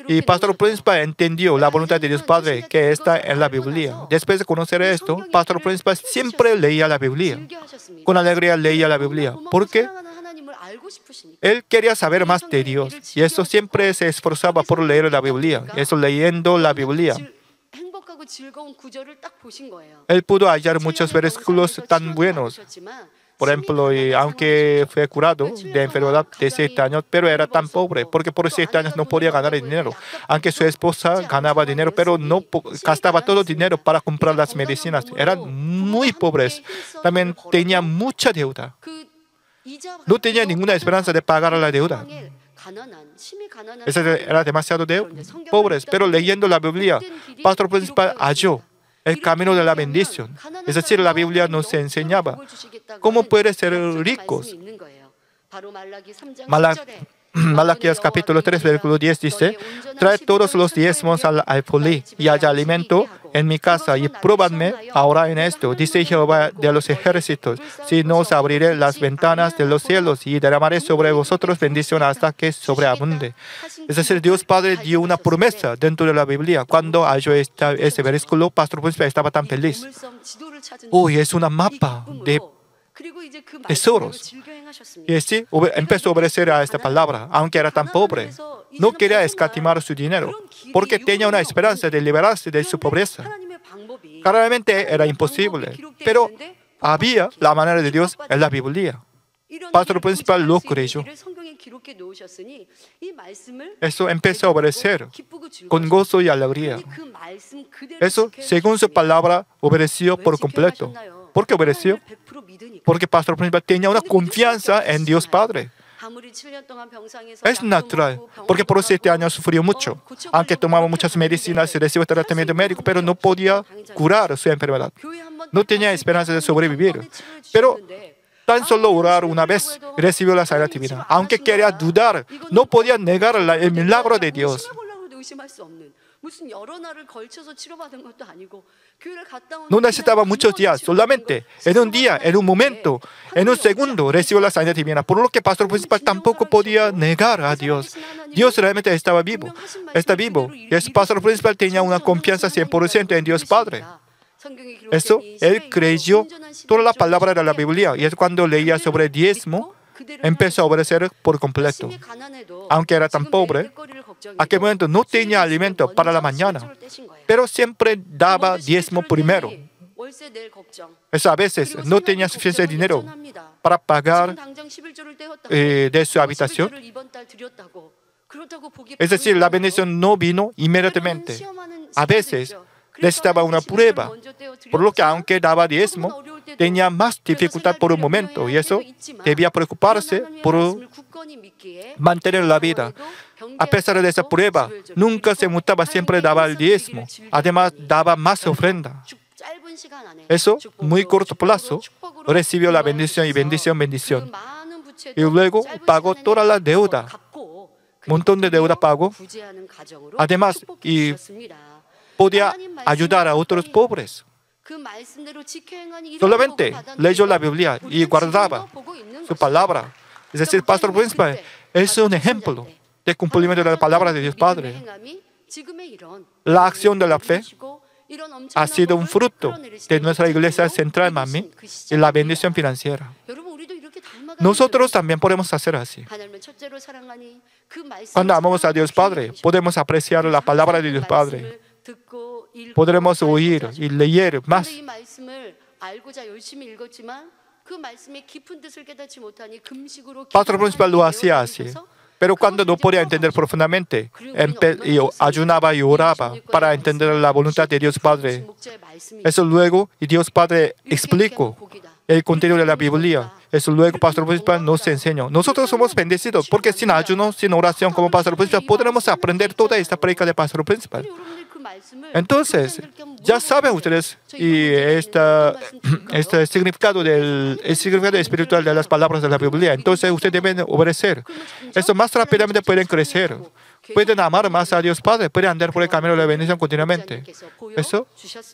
Speaker 2: y Pastor Principal entendió la voluntad de Dios Padre que está en la Biblia. Después de conocer esto, Pastor Principal siempre leía la Biblia. Con alegría leía la Biblia. ¿Por qué? Él quería saber más de Dios. Y eso siempre se esforzaba por leer la Biblia. Eso leyendo la Biblia. Él pudo hallar muchos versículos tan buenos. Por ejemplo, aunque fue curado de enfermedad de 7 años, pero era tan pobre, porque por 7 años no podía ganar dinero. Aunque su esposa ganaba dinero, pero no gastaba todo el dinero para comprar las medicinas. Eran muy pobres. También tenía mucha deuda. No tenía ninguna esperanza de pagar la deuda. Era demasiado pobres, pero leyendo la Biblia, Pastor Principal halló el camino de la bendición. Es decir, la Biblia nos enseñaba cómo puede ser ricos. Malaquías capítulo 3, versículo 10 dice: trae todos los diezmos al alfolí y haya alimento en mi casa y pruébame ahora en esto, dice Jehová de los ejércitos, si no os abriré las ventanas de los cielos y derramaré sobre vosotros bendición hasta que sobreabunde. Es decir, Dios Padre dio una promesa dentro de la Biblia. Cuando halló ese versículo, Pastor Príncipe estaba tan feliz. Uy, es una mapa de tesoros. Y así empezó a obedecer a esta palabra, aunque era tan pobre. No quería escatimar su dinero, porque tenía una esperanza de liberarse de su pobreza. Claramente era imposible, pero había la manera de Dios en la Biblia. Pastor Principal lo creyó. Eso empezó a obedecer con gozo y alegría. Eso, según su palabra, obedeció por completo. ¿Por qué obedeció? Porque Pastor Principal tenía una confianza en Dios Padre. Es natural, porque por 7 años sufrió mucho. Aunque tomaba muchas medicinas y recibió tratamiento médico, pero no podía curar su enfermedad. No tenía esperanza de sobrevivir. Pero tan solo orar una vez recibió la sanidad divina. Aunque quería dudar, no podía negar el milagro de Dios. No necesitaba muchos días, solamente en un día, en un momento, en un segundo recibió la sanidad divina. Por lo que Pastor Principal tampoco podía negar a Dios. Dios realmente estaba vivo. Está vivo. Y el Pastor Principal tenía una confianza 100% en Dios Padre. Eso, él creyó toda la palabra de la Biblia. Y es cuando leía sobre diezmo, empezó a obedecer por completo. Aunque era tan pobre, a aquel momento no tenía alimento para la mañana, pero siempre daba diezmo primero. Eso a veces no tenía suficiente dinero para pagar de su habitación. Es decir, la bendición no vino inmediatamente. A veces necesitaba una prueba, por lo que aunque daba diezmo, tenía más dificultad por un momento y eso debía preocuparse por mantener la vida. A pesar de esa prueba, nunca se mutaba, siempre daba el diezmo. Además, daba más ofrenda. Eso, muy corto plazo, recibió la bendición y bendición. Y luego pagó toda la deuda. Un montón de deuda pagó. Además, y podía ayudar a otros pobres. Solamente leyó la Biblia y guardaba su palabra. Es decir, Pastor Principal es un ejemplo de cumplimiento de la palabra de Dios Padre. La acción de la fe ha sido un fruto de nuestra iglesia central Manmin y la bendición financiera. Nosotros también podemos hacer así. Cuando amamos a Dios Padre, podemos apreciar la palabra de Dios Padre. Podremos oír y leer más. Pastor Principal lo hacía así. Pero cuando no podía entender profundamente, ayunaba y oraba para entender la voluntad de Dios Padre. Eso luego, y Dios Padre explicó el contenido de la Biblia. Eso luego Pastor Principal nos enseñó. Nosotros somos bendecidos porque sin ayuno, sin oración como Pastor Principal, podremos aprender toda esta prédica de Pastor Principal. Entonces, ya saben ustedes y este significado el significado espiritual de las palabras de la Biblia. Entonces, ustedes deben obedecer. Eso más rápidamente pueden crecer. Pueden amar más a Dios Padre. Pueden andar por el camino de la bendición continuamente. Eso,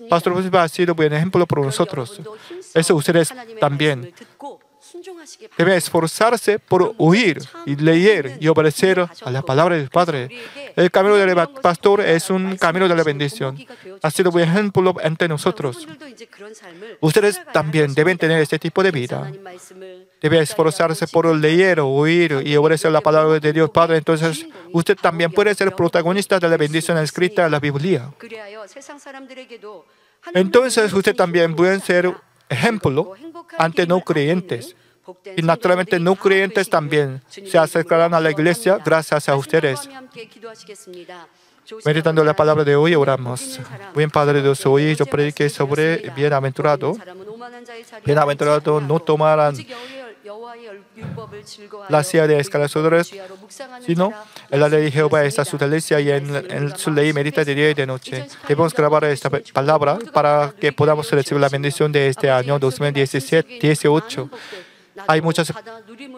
Speaker 2: Pastor Principal ha sido un buen ejemplo para nosotros. Eso ustedes también deben esforzarse por oír y leer y obedecer a la palabra del Padre. El camino del pastor es un camino de la bendición. Ha sido un ejemplo entre nosotros. Ustedes también deben tener este tipo de vida. Deben esforzarse por leer, oír y obedecer la palabra de Dios Padre. Entonces, usted también puede ser protagonista de la bendición escrita en la Biblia. Entonces, usted también puede ser ejemplo ante no creyentes. Y naturalmente no creyentes también se acercarán a la iglesia gracias a ustedes. Meditando la palabra de hoy, oramos. Buen Padre Dios, hoy yo prediqué sobre bienaventurado. Bienaventurado no tomarán la silla de escarnecedores, sino en la ley de Jehová está su delicia y en su ley medita de día y de noche. Debemos grabar esta palabra para que podamos recibir la bendición de este año 2018. Hay muchas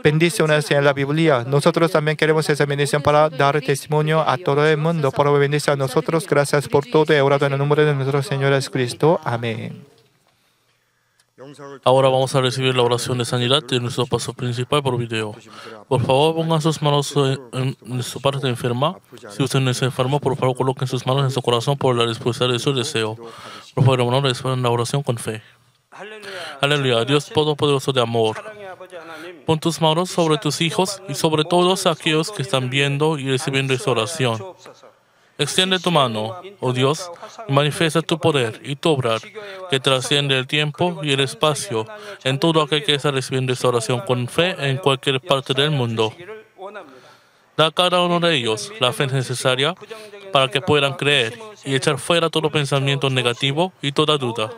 Speaker 2: bendiciones en la Biblia. Nosotros también queremos esa bendición para dar testimonio a todo el mundo. Por bendice a nosotros. Gracias por todo. He orado en el nombre de nuestro Señor Jesucristo. Amén.
Speaker 1: Ahora vamos a recibir la oración de sanidad de nuestro paso principal por video. Por favor, pongan sus manos en su parte enferma. Si usted no es enfermo, por favor, coloquen sus manos en su corazón por la respuesta de su deseo. Por favor, hermanos, respondan la oración con fe. Aleluya, Dios Todopoderoso de amor. Pon tus manos sobre tus hijos y sobre todos aquellos que están viendo y recibiendo esta oración. Extiende tu mano, oh Dios, y manifiesta tu poder y tu obrar, que trasciende el tiempo y el espacio, en todo aquel que está recibiendo esta oración con fe en cualquier parte del mundo. Da a cada uno de ellos la fe necesaria para que puedan creer y echar fuera todo pensamiento negativo y toda duda.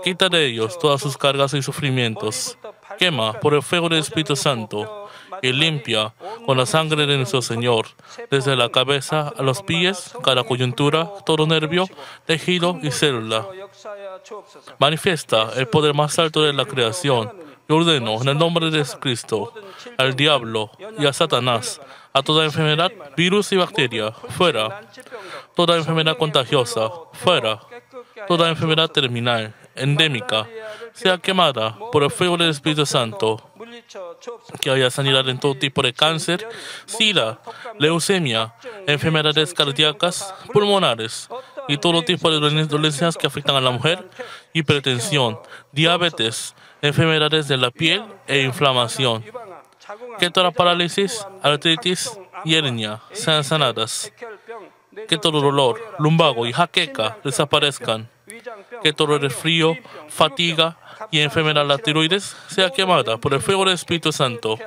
Speaker 1: Quita de ellos todas sus cargas y sufrimientos. Quema por el fuego del Espíritu Santo y limpia con la sangre de nuestro Señor, desde la cabeza a los pies, cada coyuntura, todo nervio, tejido y célula. Manifiesta el poder más alto de la creación. Y ordeno en el nombre de Jesucristo al diablo y a Satanás, a toda enfermedad, virus y bacteria, fuera. Toda enfermedad contagiosa, fuera. Toda enfermedad terminal, endémica, sea quemada por el fuego del Espíritu Santo. Que haya sanidad en todo tipo de cáncer, sida, leucemia, enfermedades cardíacas, pulmonares y todo tipo de dolencias que afectan a la mujer, hipertensión, diabetes, enfermedades de la piel e inflamación. Que toda parálisis, artritis y hernia sean sanadas. Que todo dolor, lumbago y jaqueca desaparezcan. Que todo resfrío, fatiga y enfermedad de la tiroides sea quemada por el fuego del Espíritu Santo.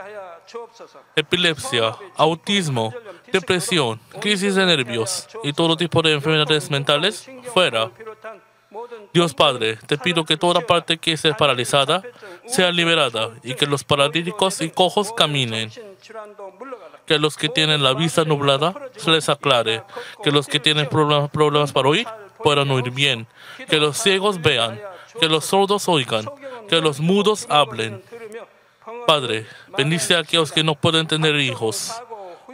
Speaker 1: Epilepsia, autismo, depresión, crisis de nervios y todo tipo de enfermedades mentales, fuera. Dios Padre, te pido que toda parte que esté paralizada sea liberada y que los paralíticos y cojos caminen. Que los que tienen la vista nublada se les aclare. Que los que tienen problemas para oír puedan oír bien. Que los ciegos vean. Que los sordos oigan. Que los mudos hablen. Padre, bendice a aquellos que no pueden tener hijos.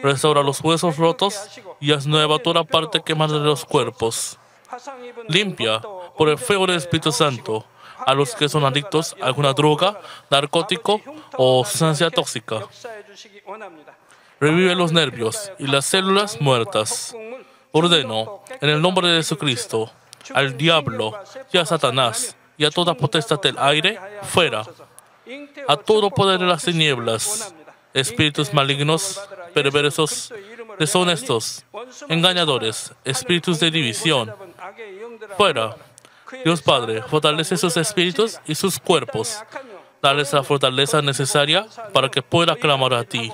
Speaker 1: Restaura los huesos rotos y haz nueva toda parte quemada de los cuerpos. Limpia por el fuego del Espíritu Santo a los que son adictos a alguna droga, narcótico o sustancia tóxica. Revive los nervios y las células muertas. Ordeno, en el nombre de Jesucristo, al diablo y a Satanás y a toda potestad del aire, fuera. A todo poder de las tinieblas, espíritus malignos, perversos, deshonestos, engañadores, espíritus de división, fuera. Dios Padre, fortalece sus espíritus y sus cuerpos. Dales la fortaleza necesaria para que puedan clamar a ti.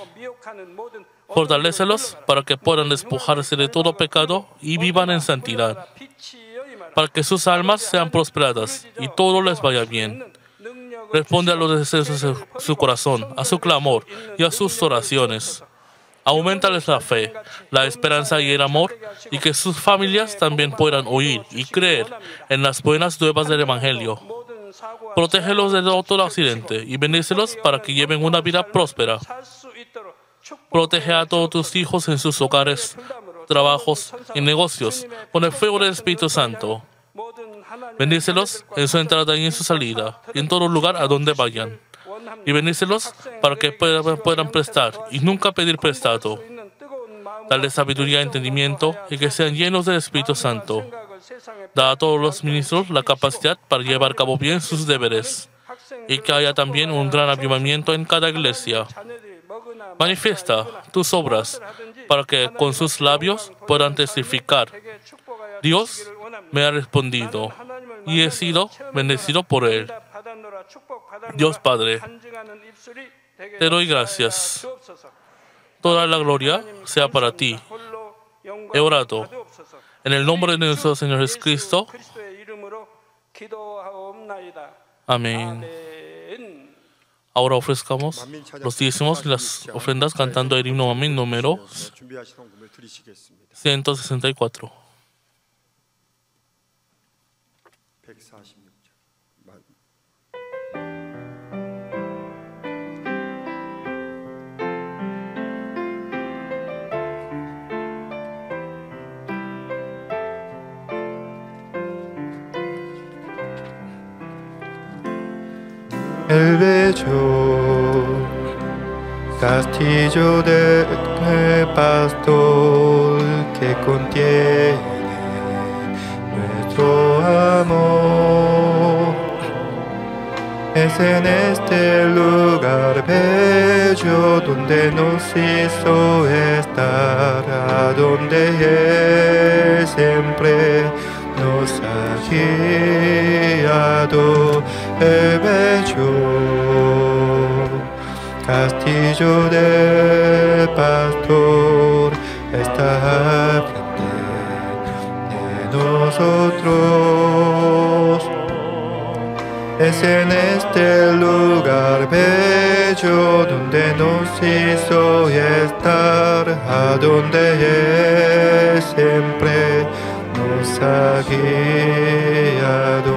Speaker 1: Fortalécelos para que puedan despojarse de todo pecado y vivan en santidad. Para que sus almas sean prosperadas y todo les vaya bien. Responde a los deseos de su corazón, a su clamor y a sus oraciones. Auméntales la fe, la esperanza y el amor, y que sus familias también puedan oír y creer en las buenas nuevas del Evangelio. Protégelos de todo accidente y bendícelos para que lleven una vida próspera. Protege a todos tus hijos en sus hogares, trabajos y negocios con el fuego del Espíritu Santo. Bendícelos en su entrada y en su salida, y en todo lugar a donde vayan. Y bendícelos para que puedan prestar y nunca pedir prestado. Dale sabiduría y entendimiento y que sean llenos del Espíritu Santo. Da a todos los ministros la capacidad para llevar a cabo bien sus deberes. Y que haya también un gran avivamiento en cada iglesia. Manifiesta tus obras para que con sus labios puedan testificar. Dios me ha respondido y he sido bendecido por Él. Dios Padre, te doy gracias. Toda la gloria sea para ti. He orado en el nombre de nuestro Señor Jesucristo. Amén. Ahora ofrezcamos los diezmos y las ofrendas cantando el himno Amén número 164.
Speaker 2: el bello castillo de pastor que contiene nuestro amor. Es en este lugar bello donde nos hizo estar, a donde Él siempre nos ha guiado. El bello castillo de pastor está frente de nosotros. Es en este lugar bello donde nos hizo estar, a donde Él siempre nos ha guiado.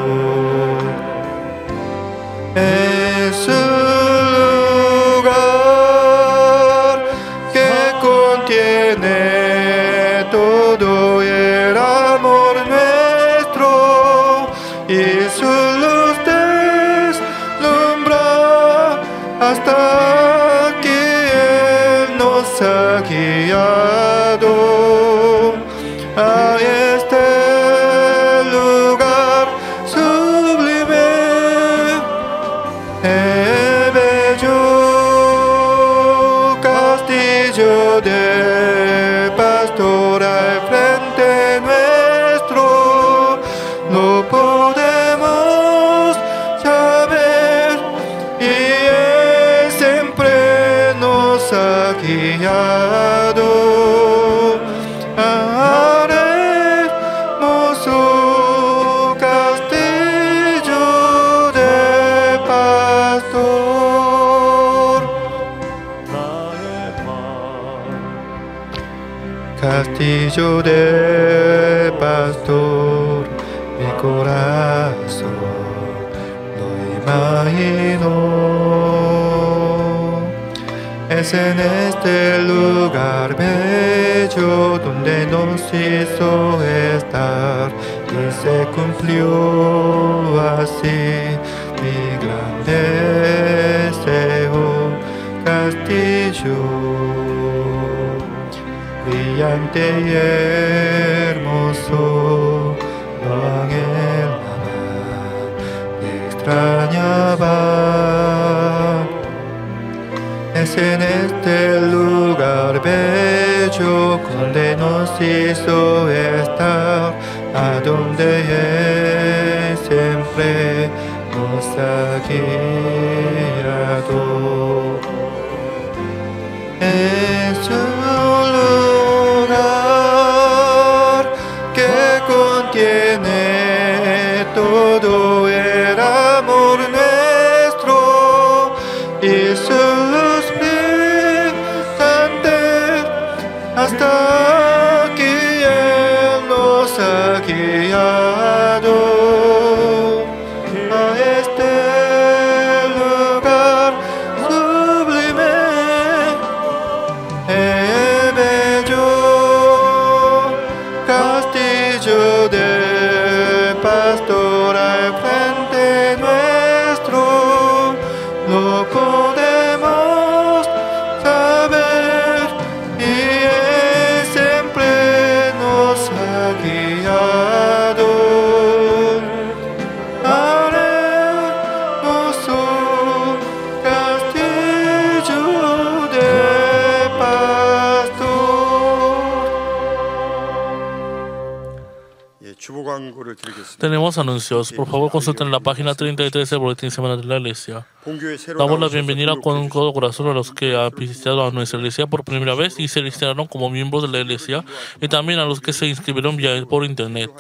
Speaker 2: Es un lugar que contiene todo el amor nuestro, y su luz deslumbra hasta que Él nos ha guiado a este lugar sublime, el bello castillo de pastor al frente nuestro. No podemos saber, y Él siempre nos ha guiado al hermoso castillo de pastor. Castillo de pastor, mi corazón lo imagino. Es en este lugar bello donde nos hizo estar, y se cumplió así mi gran deseo. Castillo brillante y hermoso, lo anhelaba y extrañaba. Es en este lugar bello donde nos hizo estar, a donde Él siempre nos ha guiado. Es un lugar que contiene todo el amor nuestro, y su luz brillante hasta que Él nos ha guiado a este lugar sublime, el bello castillo de pastor al frente nuestro. No podemos saber, y Él siempre nos ha guiado al hermoso castillo de pastor.
Speaker 1: Tenemos anuncios. Por favor, consulten la página 33 del Boletín Semanal de la Iglesia. Damos la bienvenida con todo corazón a los que han visitado a nuestra iglesia por primera vez y se registraron como miembros de la iglesia, y también a los que se inscribieron por internet.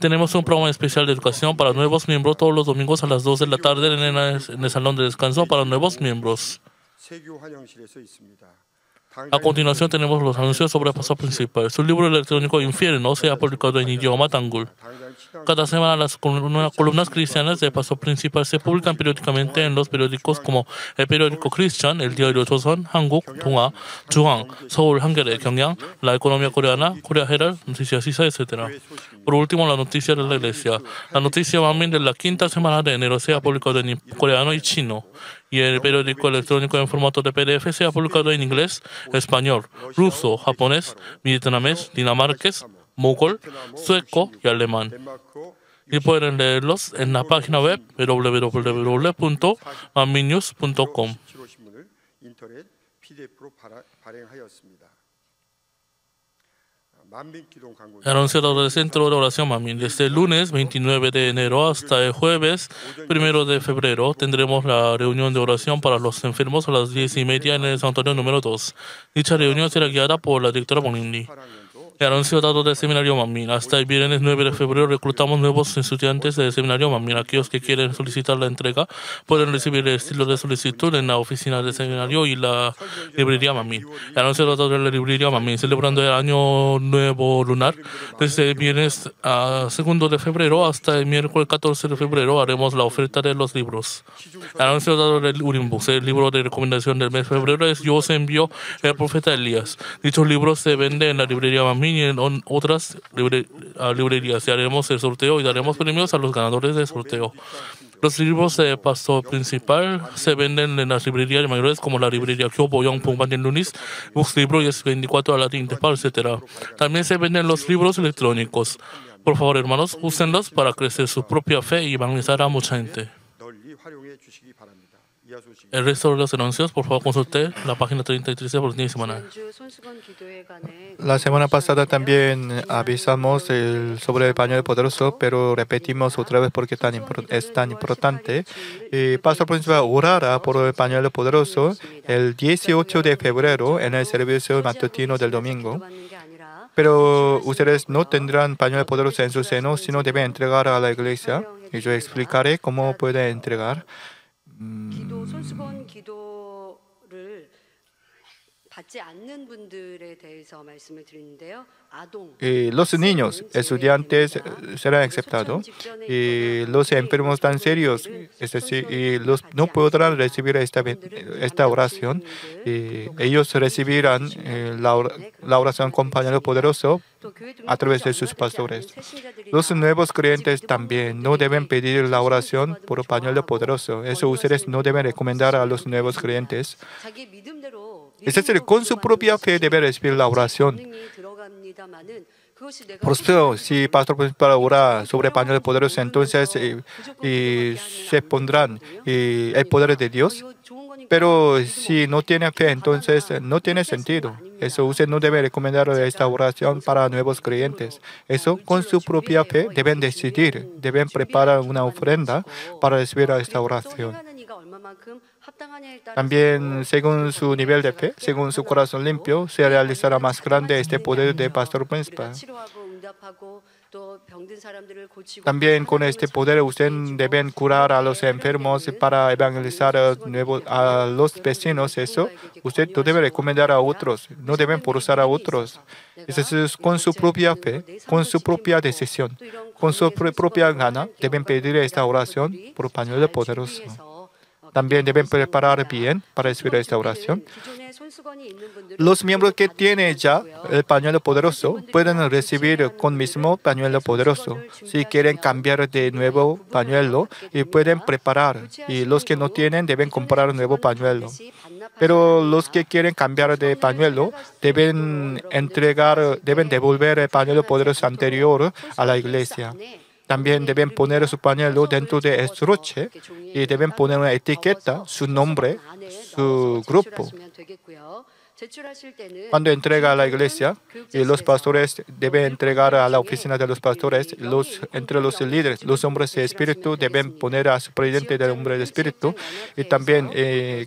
Speaker 1: Tenemos un programa especial de educación para nuevos miembros todos los domingos a las 2 de la tarde en el salón de descanso para nuevos miembros. A continuación tenemos los anuncios sobre el paso principal. Su libro electrónico Infierno se ha publicado en idioma Hangul. Cada semana las columnas cristianas del paso principal se publican periódicamente en los periódicos como el periódico Christian, el diario Joseon, Hanguk, Donghwa, Juhang, Seoul, Hanggae, Gyeongyang, la economía coreana, Korea Herald, Noticias Sisa, etc. Por último, la noticia de la iglesia. La noticia Manmin de la quinta semana de enero se ha publicado en coreano y chino. Y el periódico electrónico en formato de PDF se ha publicado en inglés, español, ruso, japonés, vietnamés, dinamarqués, mogol, sueco y alemán. Y pueden leerlos en la página web www.manminnews.com. Anunciado del Centro de Oración Manmin. Desde el lunes 29 de enero hasta el jueves 1 de febrero tendremos la reunión de oración para los enfermos a las 10:30 en el santuario número 2. Dicha reunión será guiada por la directora Bong Lee. El anuncio dado del seminario Manmin. Hasta el viernes 9 de febrero reclutamos nuevos estudiantes del seminario Manmin. Aquellos que quieren solicitar la entrega pueden recibir el estilo de solicitud en la oficina del seminario y la librería Manmin. El anuncio dado de la librería Manmin. Celebrando el año nuevo lunar. Desde el viernes 2 de febrero hasta el miércoles 14 de febrero haremos la oferta de los libros. El anuncio dado del Urim Books. El libro de recomendación del mes de febrero es Yo os envío el profeta Elías. Dichos libros se venden en la librería Manmin y en otras librerías. Y haremos el sorteo y daremos premios a los ganadores del sorteo. Los libros de paso principal se venden en las librerías mayores como la librería Kyobo, Yongpong, Banyan Lunis, Books Libro y S24, Aladdin, Tepal, etc. También se venden los libros electrónicos. Por favor, hermanos, úsenlos para crecer su propia fe y evangelizar a mucha gente. El resto de los anuncios, por favor, consulte la página 33 de Boletín Semanal.
Speaker 2: La semana pasada también avisamos sobre el pañuelo poderoso, pero repetimos otra vez porque es tan importante. Pastor principal orará por el pañuelo poderoso el 18 de febrero en el servicio matutino del domingo. Pero ustedes no tendrán pañuelo poderoso en su seno, sino deben entregar a la iglesia. Y yo explicaré cómo pueden entregar. Los niños, estudiantes serán aceptados y los enfermos tan serios, es decir, no podrán recibir esta oración. Ellos recibirán la oración con pañuelo poderoso a través de sus pastores. Los nuevos creyentes también no deben pedir la oración por pañuelo poderoso. Eso ustedes no deben recomendar a los nuevos creyentes. Es decir, con su propia fe debe recibir la oración. Por eso, si pastor principal ora sobre pañuelo poderoso, entonces se pondrán el poder de Dios. Pero si no tiene fe, entonces no tiene sentido. Eso usted no debe recomendar esta oración para nuevos creyentes. Eso, con su propia fe, deben decidir, deben preparar una ofrenda para recibir esta oración. También, según su nivel de fe, según su corazón limpio, se realizará más grande este poder de pastor principal. También con este poder ustedes deben curar a los enfermos para evangelizar a los vecinos. Eso usted no debe recomendar a otros, no deben forzar a otros. Eso es con su propia fe, con su propia decisión, con su propia gana, deben pedir esta oración por pañuelo poderoso. También deben preparar bien para recibir esta oración. Los miembros que tienen ya el pañuelo poderoso pueden recibir con mismo pañuelo poderoso. Si quieren cambiar de nuevo pañuelo, pueden preparar. Y los que no tienen deben comprar un nuevo pañuelo. Pero los que quieren cambiar de pañuelo deben devolver el pañuelo poderoso anterior a la iglesia. También deben poner su pañuelo dentro de estuche y deben poner una etiqueta, su nombre, su grupo. Cuando entrega a la iglesia, los pastores deben entregar a la oficina de los pastores, entre los líderes, los hombres de espíritu deben poner a su presidente del hombre de espíritu y también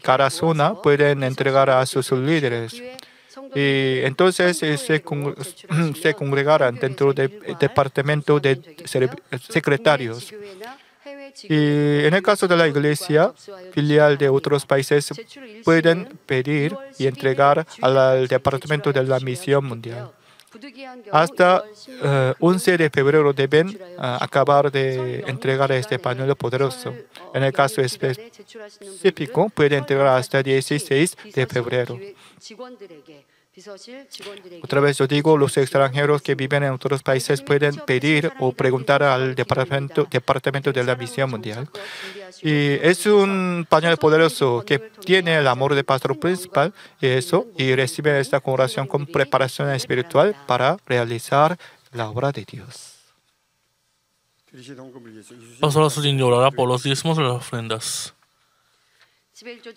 Speaker 2: cada zona pueden entregar a sus líderes. Y entonces se congregarán dentro del departamento de secretarios. Y en el caso de la iglesia filial de otros países, pueden pedir y entregar al Departamento de la Misión Mundial. Hasta 11 de febrero deben acabar de entregar este pañuelo poderoso. En el caso específico, puede entregar hasta 16 de febrero. Otra vez yo digo, los extranjeros que viven en otros países pueden pedir o preguntar al Departamento de la Misión Mundial. Y es un pañuelo poderoso que tiene el amor del pastor principal y recibe esta oración con preparación espiritual para realizar la obra de Dios.
Speaker 1: Pastor Sujin orará por los diezmos de las ofrendas.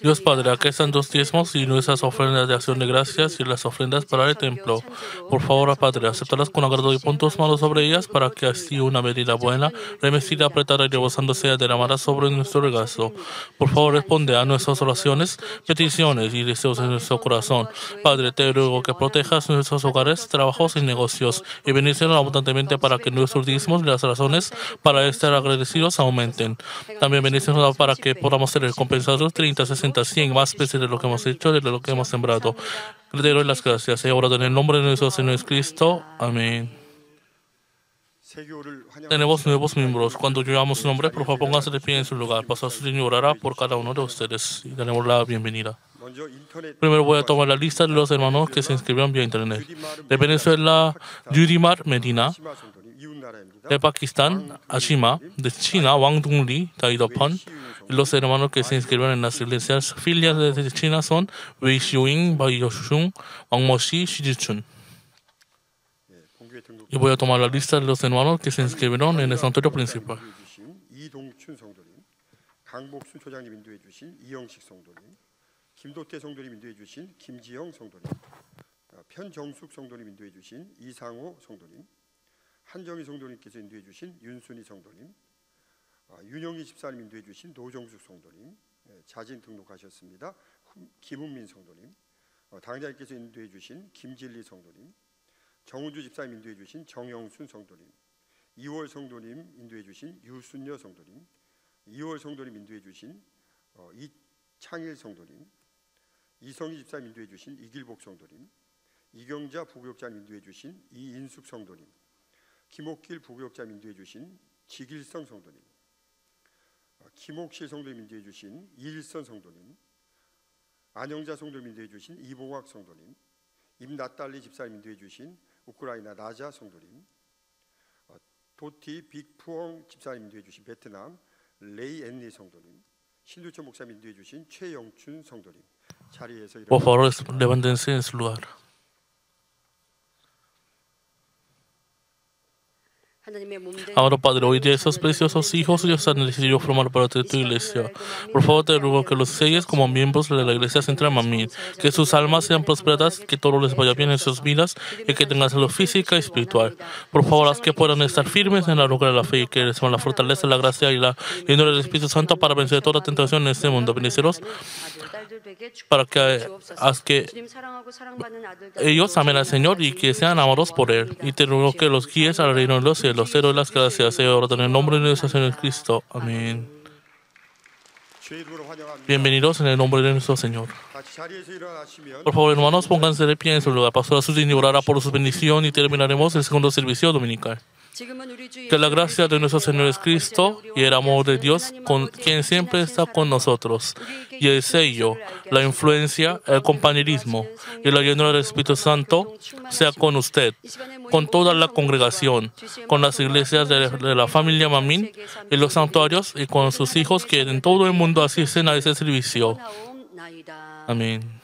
Speaker 1: Dios Padre, aquí están los diezmos y nuestras ofrendas de acción de gracias y las ofrendas para el templo. Por favor, Padre, acéptalas con agrado y pon tus manos sobre ellas para que así una medida buena, remecida, apretada y rebosando sea derramada sobre nuestro regazo. Por favor, responde a nuestras oraciones, peticiones y deseos en nuestro corazón. Padre, te ruego que protejas nuestros hogares, trabajos y negocios y bendiciones abundantemente para que nuestros diezmos y las razones para estar agradecidos aumenten. También bendiciones para que podamos ser recompensados 30, 60, 100 más veces de lo que hemos hecho, de lo que hemos sembrado. Le doy las gracias. He orado en el nombre de nuestro Señor Jesucristo. Amén. Tenemos nuevos miembros. Cuando llamamos su nombre, por favor, pónganse de pie en su lugar. Pastor Sujin orará por cada uno de ustedes y daremos la bienvenida. Primero voy a tomar la lista de los hermanos que se inscribieron vía internet. De Venezuela, Yudimar Medina. De Pakistán, Ashima. De China, Wang Dongli, Daidopan. Los hermanos que se inscribieron en las iglesias filiales de China son Wei Xiuying, Bai Yoshun, Wang Moxi, Xi Jichun. Y voy a tomar la lista de los hermanos que se inscribieron en el santuario principal.
Speaker 3: 한정희 성도님께서 인도해 주신 윤순희 성도님, 윤영희 집사님 인도해 주신 노정숙 성도님, 자진 등록하셨습니다. 김은민 성도님, 당장님께서 인도해 주신 김진리 성도님, 정우주 집사님 인도해 주신 정영순 성도님, 2월 성도님 인도해 주신 유순여 성도님, 2월 성도님 인도해 주신 이창일 성도님, 이성희 집사님 인도해 주신 이길복 성도님, 이경자 부교육자님 인도해 주신 이인숙 성도님, 김옥길 부교육자님 인도해 주신 지길성 성도님, 김옥실 성도님 인도해 주신 이일선 성도님, 안영자 성도님 인도해 주신 이봉학 성도님, 임나딸리 집사님 인도해 주신 우크라이나 나자 성도님, 도티 빅푸엉 집사님 인도해 주신 베트남 레이 앤리 성도님, 신두천 목사님 인도해 주신 최영춘 성도님. 자리에서
Speaker 1: Por favor, levántense en su lugar. Ahora, Padre, hoy de esos preciosos hijos Dios ha decidido formar parte de tu iglesia. Por favor, te ruego que los selles como miembros de la iglesia central Mamín, que sus almas sean prosperadas, que todo les vaya bien en sus vidas y que tengan salud física y espiritual. Por favor, haz que puedan estar firmes en la roca de la fe y que reciban la fortaleza, la gracia y la llenura del Espíritu Santo para vencer toda tentación en este mundo. Bendícelos para que haz que ellos amen al Señor y que sean amados por Él. Y te ruego que los guíes al reino de los cielos. Te doy las gracias, Señor, en el nombre de nuestro Señor Cristo. Amén. Bienvenidos en el nombre de nuestro Señor. Por favor, hermanos, pónganse de pie en su lugar. Pastor Sujin orará por su bendición y terminaremos el segundo servicio dominical. Que la gracia de nuestro Señor Jesucristo y el amor de Dios, con quien siempre está con nosotros, y el sello, la influencia, el compañerismo y la llenura del Espíritu Santo sea con usted, con toda la congregación, con las iglesias de la familia Mamín y los santuarios y con sus hijos que en todo el mundo asisten a ese servicio. Amén.